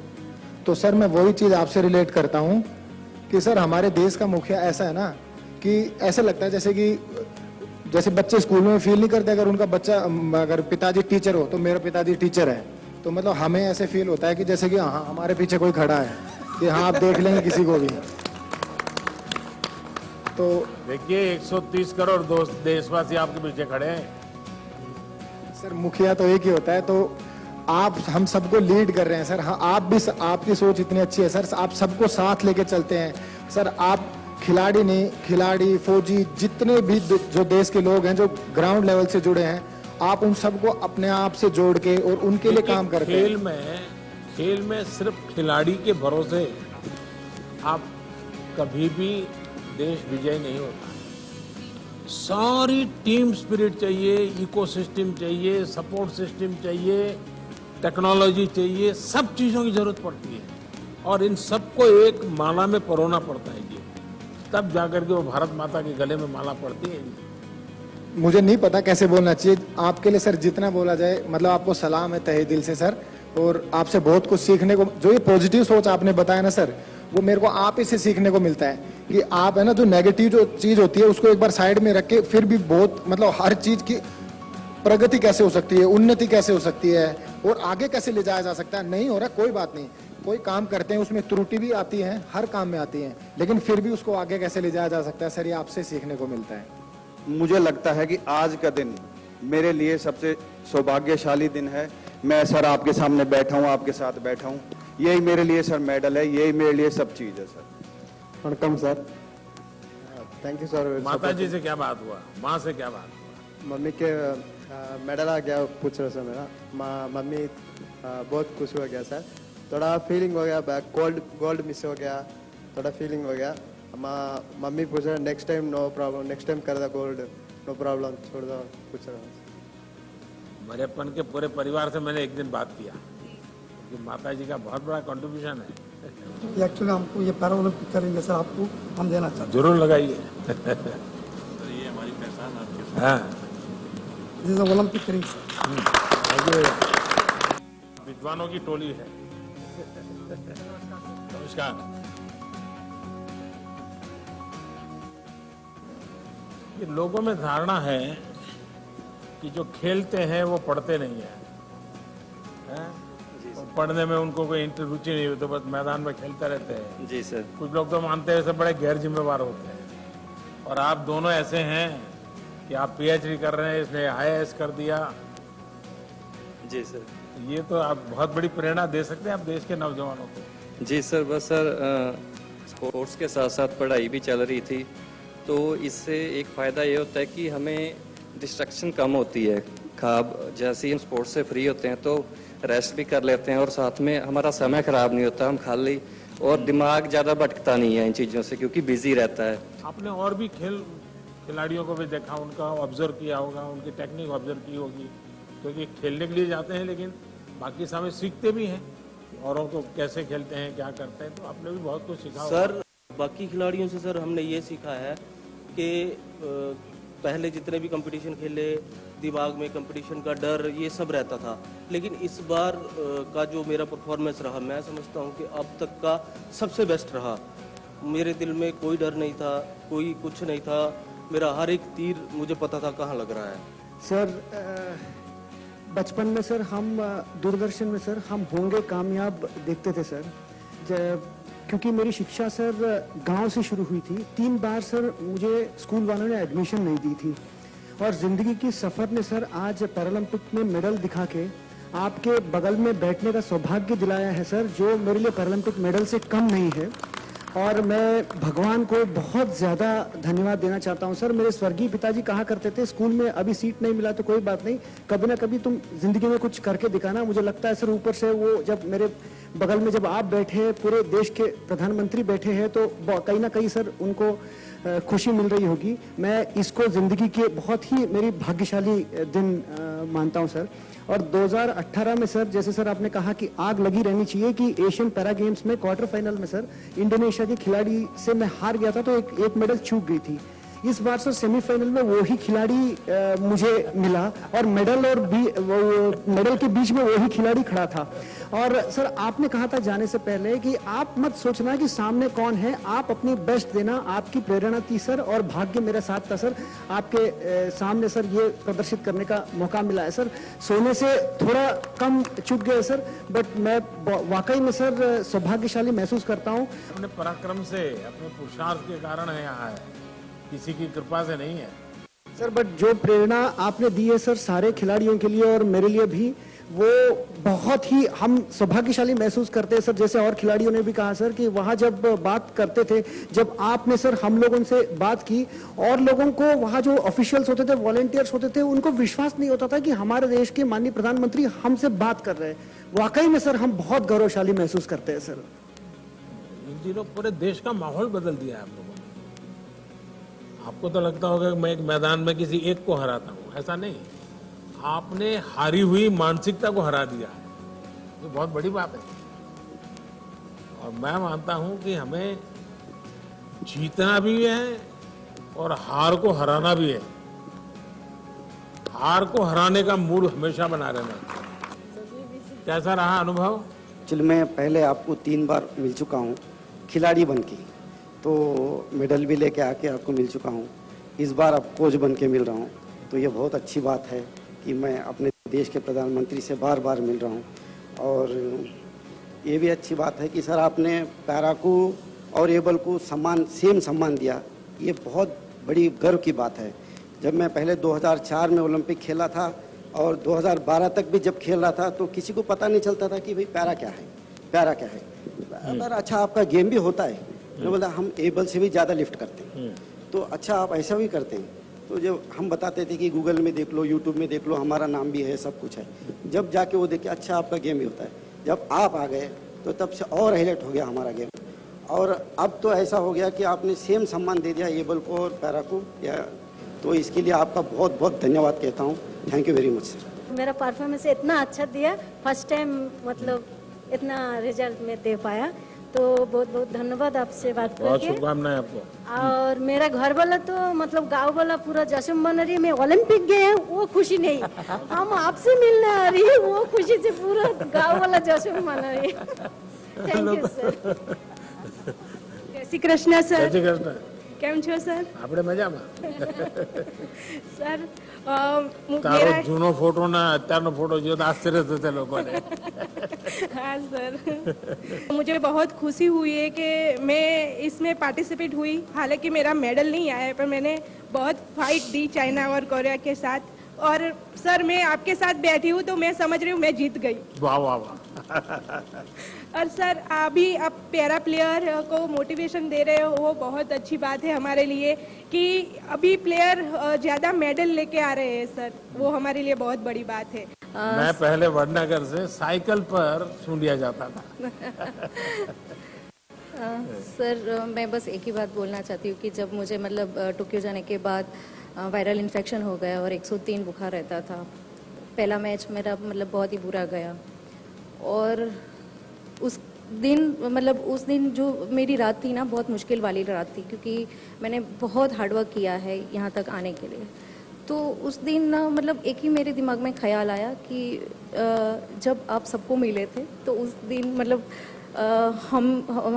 तो सर मैं वही चीज आपसे रिलेट करता हूँ कि सर हमारे देश का मुखिया ऐसा है ना कि ऐसा लगता है जैसे बच्चे स्कूल में फील नहीं करते, अगर उनका बच्चा, अगर पिताजी टीचर हो तो मेरा पिताजी टीचर है, तो मतलब हमें ऐसे फील होता है कि जैसे कि हाँ हमारे पीछे कोई खड़ा है, कि हाँ आप देख लेंगे किसी को भी। तो देखिए 130 करोड़ देशवासी आपके पीछे खड़े हैं। सर मुखिया तो एक ही होता है, तो आप हम सबको लीड कर रहे हैं सर। हाँ आप भी, आपकी सोच इतनी अच्छी है सर, आप सबको साथ लेके चलते हैं सर। आप खिलाड़ी नहीं, खिलाड़ी, फौजी, जितने भी जो देश के लोग हैं जो ग्राउंड लेवल से जुड़े हैं, आप उन सबको अपने आप से जोड़ के और उनके लिए काम करते हैं। खेल में सिर्फ खिलाड़ी के भरोसे आप कभी भी देश विजय नहीं होता। सारी टीम स्पिरिट चाहिए, इकोसिस्टम चाहिए, सपोर्ट सिस्टम चाहिए, टेक्नोलॉजी चाहिए, सब चीज़ों की जरूरत पड़ती है, और इन सबको एक माला में परोना पड़ता है जी, तब जाकर के वो भारत माता के गले में माला पड़ती है जी। मुझे नहीं पता कैसे बोलना चाहिए आपके लिए सर, जितना बोला जाए, मतलब आपको सलाम है तहे दिल से सर, और आपसे बहुत कुछ सीखने को, जो ये पॉजिटिव सोच आपने बताया ना सर, वो मेरे को आप ही से सीखने को मिलता है कि आप है ना, जो नेगेटिव जो चीज होती है उसको एक बार साइड में रख के फिर भी बहुत मतलब हर चीज की प्रगति कैसे हो सकती है, उन्नति कैसे हो सकती है और आगे कैसे ले जाया जा सकता है। नहीं हो रहा कोई बात नहीं, कोई काम करते हैं उसमें त्रुटि भी आती है, हर काम में आती है, लेकिन फिर भी उसको आगे कैसे ले जाया जा सकता है सर, ये आपसे सीखने को मिलता है। मुझे लगता है कि आज का दिन मेरे लिए सबसे सौभाग्यशाली दिन है। मैं सर आपके सामने बैठा हूँ, आपके साथ बैठा हूँ, यही मेरे लिए सर मेडल है, यही मेरे लिए सब चीज है sir. वणकम sir, thank you sir. माता जी से क्या बात हुआ, माँ से क्या बात हुआ? मम्मी के मेडल आ गया, पूछ रहे सर मेरा, मम्मी बहुत खुश हो गया सर, थोड़ा फीलिंग हो गया, गोल्ड मिस हो गया, थोड़ा फीलिंग हो गया। मम्मी पूछ रहे next time no problem, next time कर दो गोल्ड, नो प्रॉब्लम, छोड़ दो, पूछ रहा हूँ। मेरेपन के पूरे परिवार से मैंने एक दिन बात किया कि माता जी का बहुत बड़ा कंट्रीब्यूशन है। एक्चुअली हमको ये पैरा ओलंपिक करेंगे सर, आपको हम देना चाहते हैं। जरूर लगाइए। ये हमारी पहचान आपके हाँ, जैसे ओलंपिक करेंगे सर। विद्वानों की टोली है। नमस्कार। ये लोगों में धारणा है कि जो खेलते हैं वो पढ़ते नहीं है, पढ़ने में उनको कोई रुचि नहीं होती, तो बस मैदान में खेलते रहते हैं। जी सर। कुछ लोग तो मानते हैं सब बड़े गैर जिम्मेवार होते हैं, और आप दोनों ऐसे हैं कि आप पीएचडी कर रहे हैं, इसने आईएएस कर दिया। जी सर। ये तो आप बहुत बड़ी प्रेरणा दे सकते हैं आप देश के नौजवानों को। जी सर, बस सर स्पोर्ट्स के साथ साथ पढ़ाई भी चल रही थी, तो इससे एक फ़ायदा ये होता है कि हमें डिस्ट्रक्शन कम होती है। जैसे ही हम स्पोर्ट्स से फ्री होते हैं तो रेस्ट भी कर लेते हैं, और साथ में हमारा समय खराब नहीं होता, हम खाली, और दिमाग ज़्यादा भटकता नहीं है इन चीज़ों से, क्योंकि बिजी रहता है। आपने और भी खिलाड़ियों को भी देखा, उनका ऑब्जर्व किया होगा, उनकी टेक्निक ऑब्जर्व की होगी, क्योंकि खेलने के लिए जाते हैं लेकिन बाकी समय सीखते भी हैं औरों को कैसे खेलते हैं, क्या करते हैं, तो आपने भी बहुत कुछ सीखा होगा। सर बाकी खिलाड़ियों से सर हमने ये सीखा है कि पहले जितने भी कंपटीशन खेले, दिमाग में कंपटीशन का डर ये सब रहता था, लेकिन इस बार का जो मेरा परफॉर्मेंस रहा, मैं समझता हूँ कि अब तक का सबसे बेस्ट रहा। मेरे दिल में कोई डर नहीं था, कोई कुछ नहीं था, मेरा हर एक तीर मुझे पता था कहाँ लग रहा है। सर बचपन में सर हम दूरदर्शन में सर हम होंगे कामयाब देखते थे सर, क्योंकि मेरी शिक्षा सर गांव से शुरू हुई थी। 3 बार सर मुझे स्कूल वालों ने एडमिशन नहीं दी थी, और ज़िंदगी की सफ़र ने सर आज पैरालंपिक में मेडल दिखा के आपके बगल में बैठने का सौभाग्य दिलाया है सर, जो मेरे लिए पैरालंपिक मेडल से कम नहीं है। और मैं भगवान को बहुत ज़्यादा धन्यवाद देना चाहता हूँ सर। मेरे स्वर्गीय पिताजी कहा करते थे, स्कूल में अभी सीट नहीं मिला तो कोई बात नहीं, कभी ना कभी तुम जिंदगी में कुछ करके दिखाना। मुझे लगता है सर ऊपर से वो जब मेरे बगल में जब आप बैठे, पूरे देश के प्रधानमंत्री बैठे हैं, तो कहीं ना कहीं सर उनको खुशी मिल रही होगी। मैं इसको ज़िंदगी के बहुत ही मेरी भाग्यशाली दिन मानता हूँ सर। और 2018 में सर, जैसे सर आपने कहा कि आग लगी रहनी चाहिए कि एशियन पैरा गेम्स में क्वार्टर फाइनल में सर इंडोनेशिया के खिलाड़ी से मैं हार गया था, तो एक मेडल चूक गई थी। इस बार सर सेमीफाइनल में वही खिलाड़ी मुझे मिला, और मेडल के बीच में वही खिलाड़ी खड़ा था। और सर आपने कहा था जाने से पहले कि आप मत सोचना कि सामने कौन है, आप अपनी बेस्ट देना, आपकी प्रेरणा थी सर, और भाग्य मेरे साथ था सर। आपके सामने सर ये प्रदर्शित करने का मौका मिला है सर। सोने से थोड़ा कम चुक गए सर, बट मैं वाकई में सर सौभाग्यशाली महसूस करता हूँ। अपने पराक्रम से, अपने पुरुषार्थ के कारण है यहाँ है, किसी की कृपा से नहीं है सर। बट जो प्रेरणा आपने दी है सर सारे खिलाड़ियों के लिए और मेरे लिए भी, वो बहुत ही हम सौभाग्यशाली महसूस करते हैं सर। जैसे और खिलाड़ियों ने भी कहा सर कि वहां जब बात करते थे, जब आपने सर हम लोगों से बात की, और लोगों को वहां जो ऑफिशियल्स होते थे, वॉलंटियर्स होते थे, उनको विश्वास नहीं होता था कि हमारे देश के माननीय प्रधानमंत्री हमसे बात कर रहे हैं। वाकई में सर हम बहुत गौरवशाली महसूस करते हैं सर। इन दिनों पूरे देश का माहौल बदल दिया है आप लोगों ने। आपको तो लगता होगा कि मैं एक मैदान में किसी एक को हराता हूँ, ऐसा नहीं, आपने हारी हुई मानसिकता को हरा दिया है, ये बहुत बड़ी बात है। और मैं मानता हूं कि हमें जीतना भी है और हार को हराना भी है। हार को हराने का मूड हमेशा बना रहना चाहिए। कैसा रहा अनुभव? एक्चुअली मैं पहले आपको 3 बार मिल चुका हूँ खिलाड़ी बन के, तो मेडल भी लेके आके आपको मिल चुका हूँ। इस बार अब कोच बन के मिल रहा हूँ, तो ये बहुत अच्छी बात है कि मैं अपने देश के प्रधानमंत्री से बार बार मिल रहा हूँ। और ये भी अच्छी बात है कि सर आपने पैरा को और एबल को सेम सम्मान दिया, ये बहुत बड़ी गर्व की बात है। जब मैं पहले 2004 में ओलंपिक खेला था और 2012 तक भी जब खेल रहा था तो किसी को पता नहीं चलता था कि भाई पैरा क्या है, पैरा क्या है। अगर अच्छा आपका गेम भी होता है, मैं बोला हम एबल से भी ज़्यादा लिफ्ट करते हैं, तो अच्छा आप ऐसा भी करते हैं। तो जब हम बताते थे कि गूगल में देख लो, यूट्यूब में देख लो, हमारा नाम भी है, सब कुछ है। जब जाके वो देखे अच्छा आपका गेम भी होता है, जब आप आ गए तो तब से और हाईलाइट हो गया हमारा गेम। और अब तो ऐसा हो गया कि आपने सेम सम्मान दे दिया एबल को और पैरा को, या तो इसके लिए आपका बहुत बहुत धन्यवाद कहता हूँ। Thank you very much sir. मेरा परफॉर्मेंस इतना अच्छा दिया, फर्स्ट टाइम मतलब इतना रिजल्ट में दे पाया, तो बहुत बहुत धन्यवाद आपसे बात बहुत करके। शुभकामनाएं आपको। और मेरा घर वाला तो मतलब गांव वाला पूरा जश्न मना रही है, मैं ओलंपिक गए हैं वो खुशी नहीं, हम आपसे मिलने आ रही है वो खुशी से पूरा गांव वाला जश्न मना रही है। Thank you sir. जय श्री कृष्ण सर। जय श्री कृष्ण। કેમ છો સર? આપણે મજામાં. સર તારો જૂનો ફોટો ના અત્યારનો ફોટો જો તો આશ્ચર્ય થશે લોકોને. हाँ सर, मुझे बहुत खुशी हुई है कि मैं इसमें पार्टिसिपेट हुई। हालांकि मेरा मेडल नहीं आया है, पर मैंने बहुत फाइट दी चाइना और कोरिया के साथ। और सर मैं आपके साथ बैठी हूँ तो मैं समझ रही हूँ मैं जीत गई। वाह वाह वाह। और सर अभी आप पैरा प्लेयर को मोटिवेशन दे रहे हो, वो बहुत अच्छी बात है हमारे लिए कि अभी प्लेयर ज़्यादा मेडल लेके आ रहे हैं सर, वो हमारे लिए बहुत बड़ी बात है। मैं पहले वडनगर से साइकिल पर सूंडिया जाता था। सर मैं बस एक ही बात बोलना चाहती हूँ कि जब मुझे मतलब टोक्यो जाने के बाद वायरल इन्फेक्शन हो गया और 103 बुखार रहता था, पहला मैच मेरा मतलब बहुत ही बुरा गया। और उस दिन जो मेरी रात थी ना, बहुत मुश्किल वाली रात थी, क्योंकि मैंने बहुत हार्डवर्क किया है यहाँ तक आने के लिए। तो उस दिन ना मतलब एक ही मेरे दिमाग में ख्याल आया कि जब आप सबको मिले थे तो उस दिन मतलब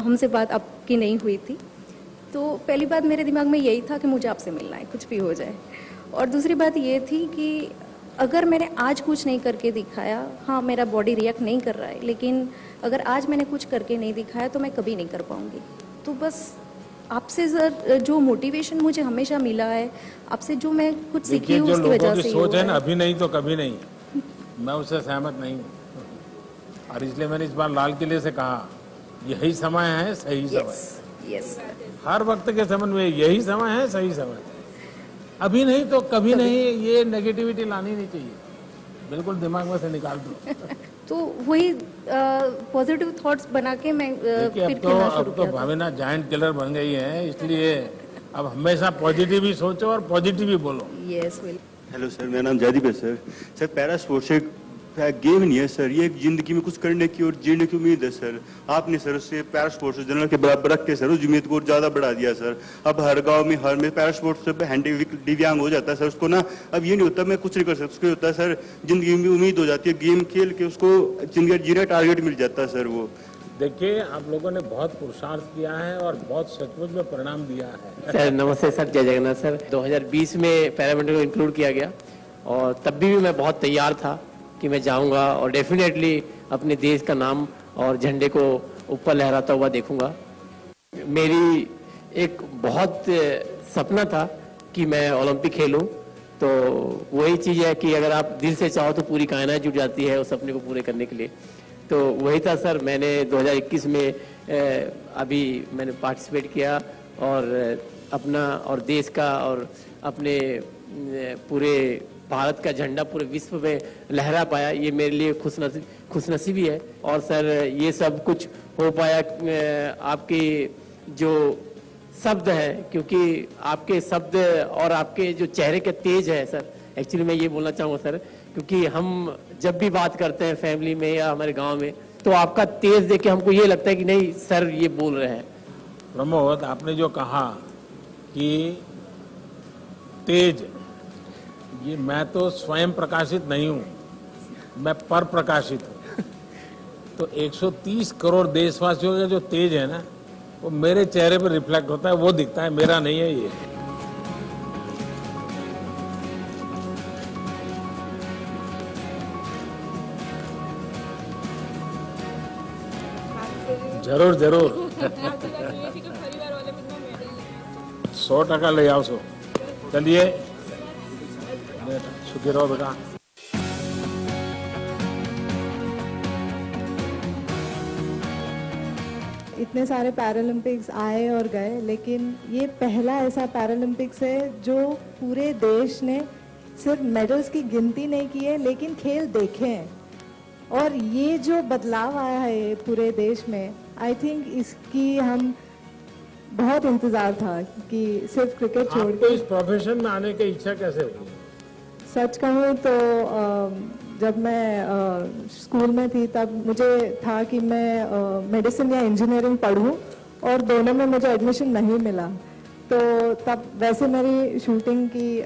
हमसे बात आपकी नहीं हुई थी। तो पहली बात मेरे दिमाग में यही था कि मुझे आपसे मिलना है, कुछ भी हो जाए। और दूसरी बात ये थी कि अगर मैंने आज कुछ नहीं करके दिखाया, हाँ मेरा बॉडी रिएक्ट नहीं कर रहा है, लेकिन अगर आज मैंने कुछ करके नहीं दिखाया तो मैं कभी नहीं कर पाऊँगी। तो बस आपसे सर जो मोटिवेशन मुझे हमेशा मिला है, आपसे जो मैं कुछ सीखी हूँ उसकी वजह से सोच है ना, अभी नहीं तो कभी नहीं, मैं उससे सहमत नहीं हूँ। और इसलिए मैंने इस बार लाल किले से कहा यही समय है, सही समय। यस हर वक्त के संबंध में यही समय है, सही समय। अभी नहीं तो कभी नहीं, ये नेगेटिविटी लानी नहीं चाहिए, बिल्कुल दिमाग में से निकाल दो। तो वही पॉजिटिव थॉट्स बना के मैं फिर खेलना शुरू किया। अब तो भावना जायंट किलर बन गई है, इसलिए अब हमेशा पॉजिटिव ही सोचो और पॉजिटिव ही बोलो। यस हेलो सर, मेरा नाम जयदीप है सर। सर पैरा स्पोर्ट्स एक गेम नहीं है सर, ये एक जिंदगी में कुछ करने की और जीने की उम्मीद है सर। आपने सर उससे पैरा स्पोर्ट्स जनरल के बराबर रख के सर उस उम्मीद को ज्यादा बढ़ा दिया सर। अब हर गांव में हर में पैरा स्पोर्ट्स से दिव्यांग हो जाता है सर, उसको ना अब ये नहीं होता मैं कुछ नहीं कर सकता, उसको होता है सर जिंदगी में उम्मीद हो जाती है, गेम खेल के उसको जिंदगी जीने टारगेट मिल जाता है सर। वो देखिए आप लोगों ने बहुत पुरुषार्थ किया है और बहुत सचमुच में परिणाम दिया है। सर नमस्ते सर, जय जगन्नाथ सर। 2020 में पैरामिलिट्री को इंक्लूड किया गया और तब भी मैं बहुत तैयार था कि मैं जाऊंगा और डेफिनेटली अपने देश का नाम और झंडे को ऊपर लहराता हुआ देखूंगा। मेरी एक बहुत सपना था कि मैं ओलंपिक खेलूं, तो वही चीज़ है कि अगर आप दिल से चाहो तो पूरी कायनात जुट जाती है उस सपने को पूरे करने के लिए। तो वही था सर, मैंने 2021 में अभी मैंने पार्टिसिपेट किया और अपना और देश का और अपने पूरे भारत का झंडा पूरे विश्व में लहरा पाया, ये मेरे लिए खुशनसीबी है। और सर ये सब कुछ हो पाया आपके जो शब्द हैं, क्योंकि आपके शब्द और आपके जो चेहरे के तेज है सर, एक्चुअली मैं ये बोलना चाहूँगा सर, क्योंकि हम जब भी बात करते हैं फैमिली में या हमारे गांव में तो आपका तेज देख के हमको ये लगता है कि नहीं सर ये बोल रहे हैं। प्रमोद, आपने जो कहा कि तेज, ये मैं तो स्वयं प्रकाशित नहीं हूँ, मैं पर प्रकाशित हूँ। तो 130 करोड़ देशवासियों का जो तेज है ना, वो मेरे चेहरे पर रिफ्लेक्ट होता है, वो दिखता है, मेरा नहीं है ये। जरूर जरूर 100% ले आओ सो। चलिए सुखी रहो बेटा। इतने सारे पैरालंपिक्स आए और गए, लेकिन ये पहला ऐसा पैरालंपिक्स है जो पूरे देश ने सिर्फ मेडल्स की गिनती नहीं की है, लेकिन खेल देखे हैं। और ये जो बदलाव आया है पूरे देश में, आई थिंक इसकी हम बहुत इंतजार था कि सिर्फ क्रिकेट छोड़ आपको इस प्रोफेशन में आने की इच्छा कैसे हुई? सच कहूँ तो जब मैं स्कूल में थी तब मुझे था कि मैं मेडिसिन या इंजीनियरिंग पढूं, और दोनों में मुझे एडमिशन नहीं मिला। तो तब वैसे मेरी शूटिंग की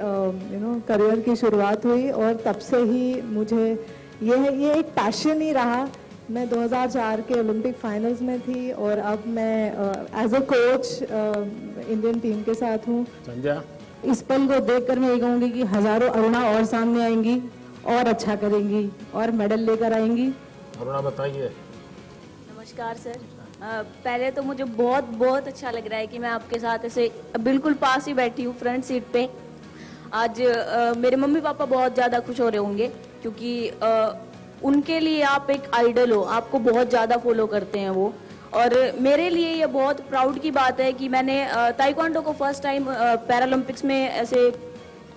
करियर की शुरुआत हुई, और तब से ही मुझे ये एक पैशन ही रहा। मैं 2004 के ओलंपिक फाइनल्स में थी, और अब मैं as a coach Indian team के साथ हूँ। संजय, इस पल को देखकर मैं ये कहूँगी कि हजारों अरुणा और सामने आएंगी और अच्छा करेंगी और मेडल लेकर आएंगी। अरुणा बताइए। नमस्कार सर। पहले तो मुझे बहुत बहुत अच्छा लग रहा है कि मैं आपके साथ ऐसे बिल्कुल पास ही बैठी हूँ, फ्रंट सीट पे। आज मेरे मम्मी पापा बहुत ज़्यादा खुश हो रहे होंगे, क्योंकि उनके लिए आप एक आइडल हो, आपको बहुत ज़्यादा फॉलो करते हैं वो। और मेरे लिए ये बहुत प्राउड की बात है कि मैंने ताइक्वांडो को फर्स्ट टाइम पैरालंपिक्स में ऐसे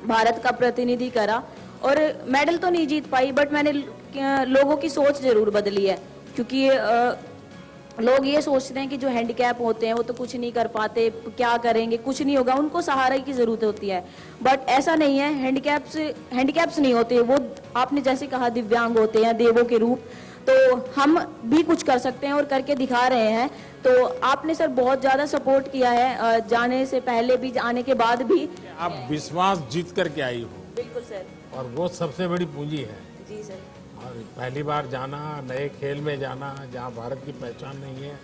भारत का प्रतिनिधि करा, और मेडल तो नहीं जीत पाई, बट मैंने लोगों की सोच जरूर बदली है। क्योंकि लोग ये सोचते हैं कि जो हैंडीकैप होते हैं वो तो कुछ नहीं कर पाते, क्या करेंगे, कुछ नहीं होगा, उनको सहारा की जरूरत होती है। बट ऐसा नहीं है, हैंडीकैप्स नहीं होते वो, आपने जैसे कहा दिव्यांग होते हैं, देवों के रूप। तो हम भी कुछ कर सकते हैं और करके दिखा रहे हैं। तो आपने सर बहुत ज्यादा सपोर्ट किया है, जाने से पहले भी, आने के बाद भी। आप विश्वास जीत करके आई हो। बिल्कुल सर। और वो सबसे बड़ी पूंजी है। जी सर। और पहली बार जाना, नए खेल में जाना, जहाँ भारत की पहचान नहीं है,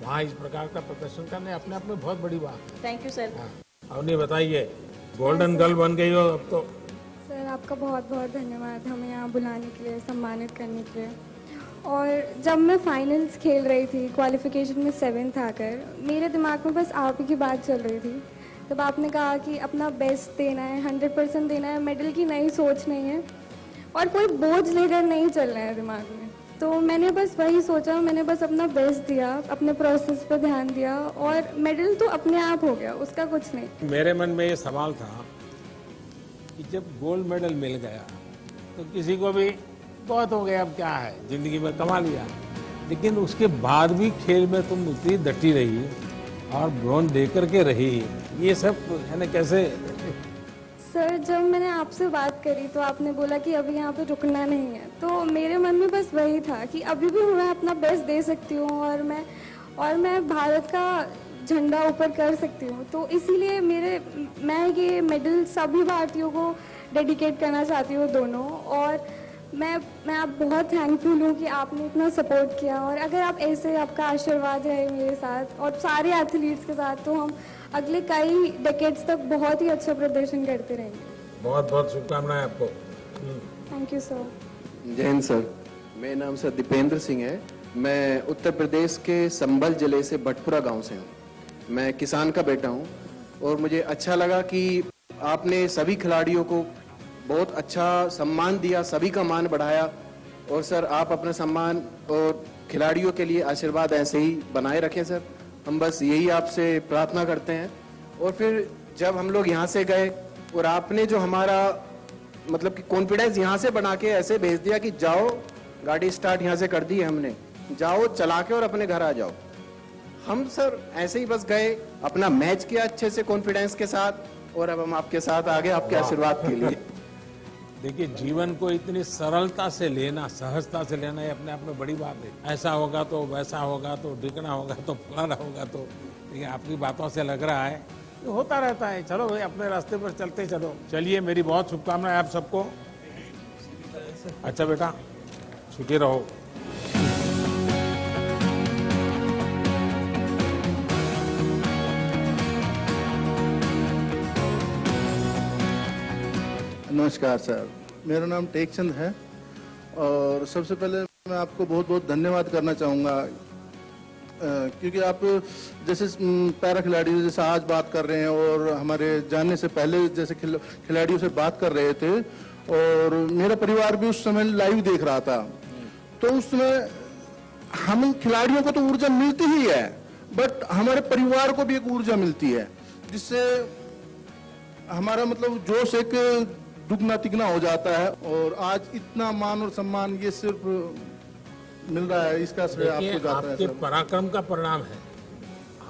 वहाँ इस प्रकार का प्रदर्शन करने अपने आप में बहुत बड़ी बात है। Thank you sir. अवनी बताइए, गोल्डन गर्ल बन गई हो अब तो। सर आपका बहुत बहुत धन्यवाद हमें यहाँ बुलाने के लिए, सम्मानित करने के लिए। और जब मैं फाइनल्स खेल रही थी, क्वालिफिकेशन में 7th आकर, मेरे दिमाग में बस आप ही की बात चल रही थी। तब आपने कहा कि अपना बेस्ट देना है, 100% देना है, मेडल की नई सोच नहीं है और कोई बोझ लेकर नहीं चलना है दिमाग में। तो मैंने बस वही सोचा, मैंने बस अपना बेस्ट दिया, अपने प्रोसेस पर ध्यान दिया, और मेडल तो अपने आप हो गया, उसका कुछ नहीं। मेरे मन में ये सवाल था कि जब गोल्ड मेडल मिल गया तो किसी को भी बहुत हो गया, अब क्या है, जिंदगी में कमा लिया। लेकिन उसके बाद भी खेल में तुम उतनी डटी रही और ब्रॉन्ज दे करके रही, ये सब है ना कैसे? सर जब मैंने आपसे बात करी तो आपने बोला कि अभी यहाँ पे रुकना नहीं है, तो मेरे मन में बस वही था कि अभी भी मैं अपना बेस्ट दे सकती हूँ और मैं भारत का झंडा ऊपर कर सकती हूँ। तो इसीलिए मैं ये मेडल सभी भारतीयों को डेडिकेट करना चाहती हूँ दोनों। और मैं आप बहुत थैंकफुल हूँ कि आपने इतना सपोर्ट किया, और अगर आप ऐसे, आपका आशीर्वाद रहे मेरे साथ और सारे एथलीट्स के साथ, तो हम अगले कई डेकेड्स तक बहुत ही अच्छा प्रदर्शन करते रहेंगे। बहुत बहुत शुभकामनाएं आपको। Thank you sir. जय हिंद सर। मेरा नाम सर दीपेंद्र सिंह है। मैं उत्तर प्रदेश के संभल जिले से भटपुरा गांव से हूँ। मैं किसान का बेटा हूँ, और मुझे अच्छा लगा कि आपने सभी खिलाड़ियों को बहुत अच्छा सम्मान दिया, सभी का मान बढ़ाया। और सर आप अपना सम्मान और खिलाड़ियों के लिए आशीर्वाद ऐसे ही बनाए रखें सर, हम बस यही आपसे प्रार्थना करते हैं। और फिर जब हम लोग यहाँ से गए और आपने जो हमारा मतलब कि कॉन्फिडेंस यहाँ से बना के ऐसे भेज दिया कि जाओ, गाड़ी स्टार्ट यहाँ से कर दी है हमने, जाओ चला के और अपने घर आ जाओ। हम सर ऐसे ही बस गए, अपना मैच किया अच्छे से कॉन्फिडेंस के साथ, और अब हम आपके साथ आ गए आपके आशीर्वाद के लिए। देखिए, जीवन को इतनी सरलता से लेना, सहजता से लेना, ये अपने आप में बड़ी बात है। ऐसा होगा तो वैसा होगा तो ढिकना होगा तो फलाना होगा तो, लेकिन आपकी बातों से लग रहा है ये होता रहता है। चलो भाई, अपने रास्ते पर चलते चलो। चलिए, मेरी बहुत शुभकामनाएं आप सबको। अच्छा बेटा, सुखी रहो। नमस्कार सर, मेरा नाम टेकचंद है और सबसे पहले मैं आपको बहुत बहुत धन्यवाद करना चाहूँगा क्योंकि आप जैसे पैरा खिलाड़ियों जैसे आज बात कर रहे हैं और हमारे जाने से पहले जैसे खिलाड़ियों से बात कर रहे थे और मेरा परिवार भी उस समय लाइव देख रहा था, तो उस समय हम खिलाड़ियों को तो ऊर्जा मिलती ही है, बट हमारे परिवार को भी एक ऊर्जा मिलती है जिससे हमारा मतलब जोश एक दुगना तिगना हो जाता है और आज इतना मान और सम्मान ये सिर्फ मिल रहा है, इसका श्रेय आपको जाता है। आपके पराक्रम का परिणाम है,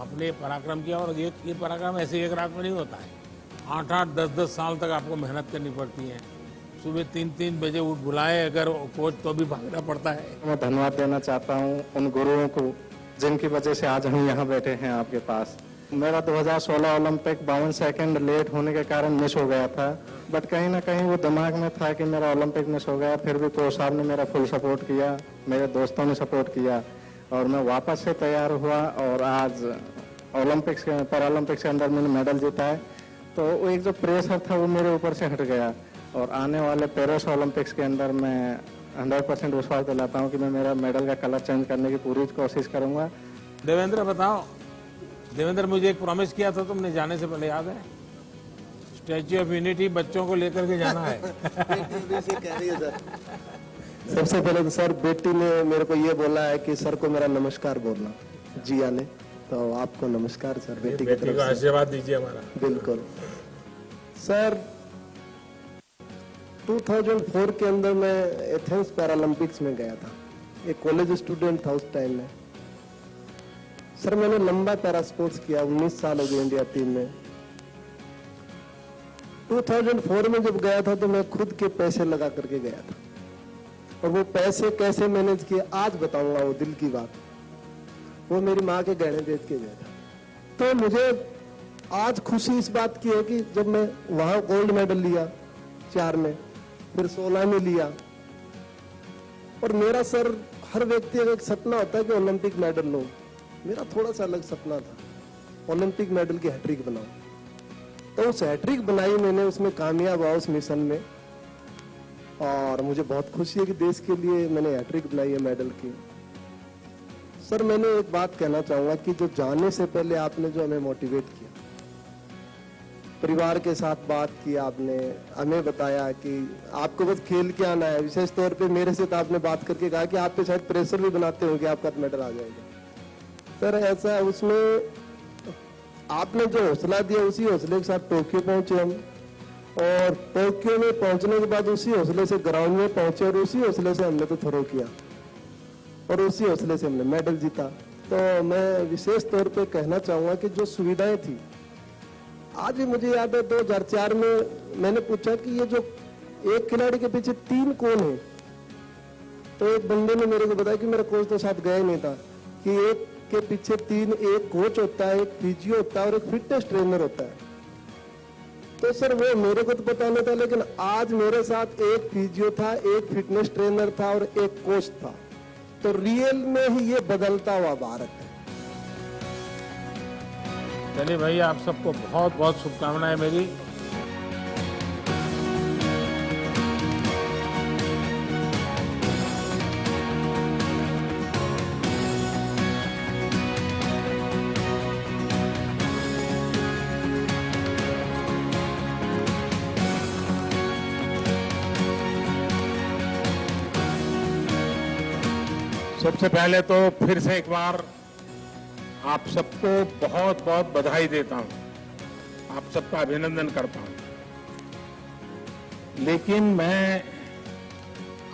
आपने पराक्रम किया और ये पराक्रम ऐसे एक रात में नहीं होता है। 8-8, 10-10 साल तक आपको मेहनत करनी पड़ती है। सुबह 3-3 बजे उठ बुलाए अगर कोच तो भी भागना पड़ता है। मैं धन्यवाद देना चाहता हूँ उन गुरुओं को जिनकी वजह से आज हम यहाँ बैठे हैं आपके पास। मेरा 2016 ओलंपिक 52 सेकंड लेट होने के कारण मिस हो गया था, बट कहीं ना कहीं वो दिमाग में था कि मेरा ओलंपिक मिस हो गया, फिर भी कोच साहब ने मेरा फुल सपोर्ट किया, मेरे दोस्तों ने सपोर्ट किया और मैं वापस से तैयार हुआ और आज ओलंपिक्स के पैरालंपिक्स के अंदर मैंने मेडल जीता है। तो वो एक जो प्रेशर था वो मेरे ऊपर से हट गया और आने वाले पेरिस ओलंपिक्स के अंदर मैं 100% विश्वास दिलाता हूँ कि मैं मेरा मेडल का कलर चेंज करने की पूरी कोशिश करूंगा। देवेंद्र बताओ, देवेंद्र मुझे एक प्रॉमिस किया था तुमने जाने से पहले, याद है? स्टैच्यू ऑफ यूनिटी बच्चों को लेकर के जाना है। सबसे पहले तो सर बेटी ने मेरे को ये बोला है कि सर को मेरा नमस्कार बोलना, जिया ने, तो आपको नमस्कार सर बेटी की तरफ से। आशीर्वाद दीजिए हमारा। बिल्कुल सर। 2004 के अंदर मैं एथेंस पैरालंपिक्स में गया था, एक कॉलेज स्टूडेंट था उस टाइम में। सर मैंने लंबा पैरा स्पोर्ट्स किया, 19 साल हो गए इंडिया टीम में। 2004 में जब गया था तो मैं खुद के पैसे लगा करके गया था और वो पैसे कैसे मैनेज किए आज बताऊंगा, वो दिल की बात। वो मेरी माँ के गहने बेच के गया था। तो मुझे आज खुशी इस बात की है कि जब मैं वहां गोल्ड मेडल लिया 4 में, फिर 16 में लिया। और मेरा सर हर व्यक्ति का एक सपना होता है कि ओलंपिक मेडल लो, मेरा थोड़ा सा अलग सपना था, ओलंपिक मेडल की हैट्रिक बनाऊं। तो उस हैट्रिक बनाई मैंने, उसमें कामयाब हुआ उस मिशन में और मुझे बहुत खुशी है कि देश के लिए मैंने हैट्रिक बनाई है मेडल की। सर मैंने एक बात कहना चाहूंगा कि जो जाने से पहले आपने जो हमें मोटिवेट किया, परिवार के साथ बात की, आपने हमें बताया कि आपको बस खेल के आना है। विशेष तौर पे मेरे से तो आपने बात करके कहा कि आप पे शायद प्रेशर भी बनाते हो कि आपका मेडल आ जाएगा। सर ऐसा उसमें आपने जो हौसला दिया उसी हौसले के साथ टोक्यो पहुंचे हम और टोक्यो में पहुंचने के बाद उसी हौसले से ग्राउंड में पहुंचे और उसी हौसले से हमने तो थ्रो किया और उसी हौसले से हमने मेडल जीता। तो मैं विशेष तौर पे कहना चाहूंगा कि जो सुविधाएं थी, आज भी मुझे याद है 2004 में मैंने पूछा कि ये जो एक खिलाड़ी के पीछे 3 कौन है, तो एक बंदे ने मेरे को बताया कि मेरा कोच तो साथ गया ही नहीं था, कि एक के पीछे 3, एक कोच होता है, एक फिजियो होता है और एक फिटनेस ट्रेनर होता है। तो सर वो मेरे को तो पता नहीं था, लेकिन आज मेरे साथ एक फिजियो था, एक फिटनेस ट्रेनर था और एक कोच था। तो रियल में ही ये बदलता हुआ भारत है। चलिए भाई, आप सबको बहुत बहुत शुभकामनाएं मेरी। सबसे पहले तो फिर से एक बार आप सबको बहुत बहुत बधाई देता हूं, आप सबका अभिनंदन करता हूं। लेकिन मैं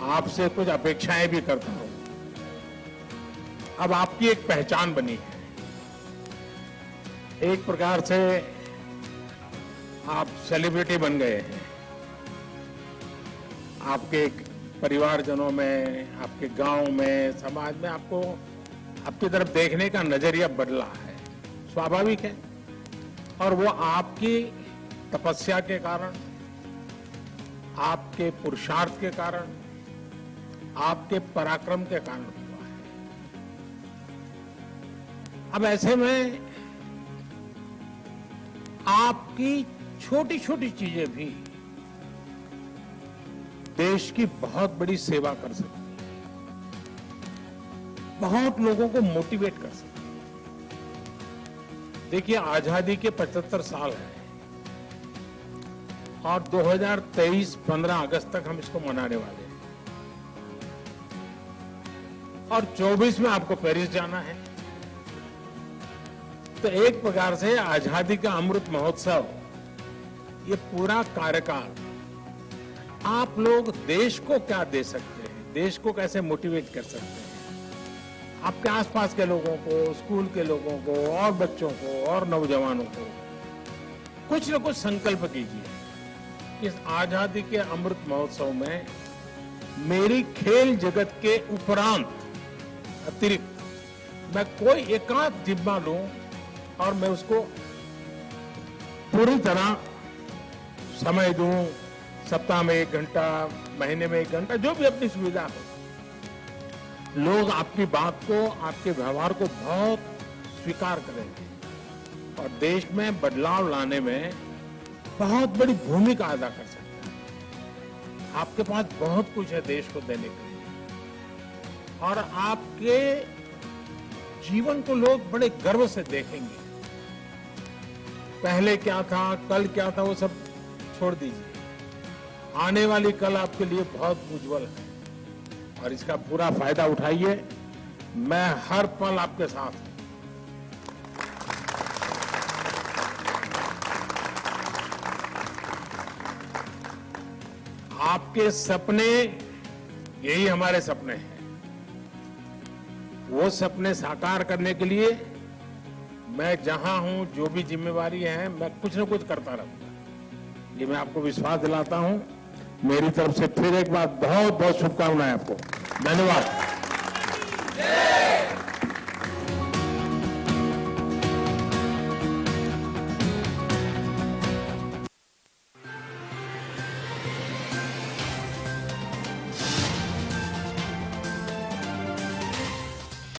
आपसे कुछ अपेक्षाएं भी करता हूं। अब आपकी एक पहचान बनी है, एक प्रकार से आप सेलिब्रिटी बन गए हैं। आपके परिवारजनों में, आपके गांव में, समाज में आपको आपकी तरफ देखने का नजरिया बदला है, स्वाभाविक है। और वो आपकी तपस्या के कारण, आपके पुरुषार्थ के कारण, आपके पराक्रम के कारण हुआ है। अब ऐसे में आपकी छोटी छोटी चीजें भी देश की बहुत बड़ी सेवा कर सकते, बहुत लोगों को मोटिवेट कर सकते। देखिए, आजादी के 75 साल हैं और 2023 15 अगस्त तक हम इसको मनाने वाले हैं और 24 में आपको पेरिस जाना है। तो एक प्रकार से आजादी का अमृत महोत्सव, ये पूरा कार्यकाल आप लोग देश को क्या दे सकते हैं, देश को कैसे मोटिवेट कर सकते हैं, आपके आसपास के लोगों को, स्कूल के लोगों को और बच्चों को और नौजवानों को कुछ न कुछ संकल्प कीजिए। इस आजादी के अमृत महोत्सव में मेरी खेल जगत के उपरांत अतिरिक्त मैं कोई एकांत जिम्मा लूं और मैं उसको पूरी तरह समय दूं, सप्ताह में 1 घंटा, महीने में 1 घंटा, जो भी अपनी सुविधा हो। लोग आपकी बात को, आपके व्यवहार को बहुत स्वीकार करेंगे और देश में बदलाव लाने में बहुत बड़ी भूमिका अदा कर सकते हैं। आपके पास बहुत कुछ है देश को देने के लिए और आपके जीवन को लोग बड़े गर्व से देखेंगे। पहले क्या था, कल क्या था, वो सब छोड़ दीजिए। आने वाली कल आपके लिए बहुत उज्जवल है और इसका पूरा फायदा उठाइए। मैं हर पल आपके साथ हूं। आपके सपने, यही हमारे सपने हैं। वो सपने साकार करने के लिए मैं जहां हूं, जो भी जिम्मेवारी है, मैं कुछ न कुछ करता रहूंगा। ये मैं आपको विश्वास दिलाता हूं। मेरी तरफ से फिर एक बार बहुत बहुत शुभकामनाएं आपको। धन्यवाद।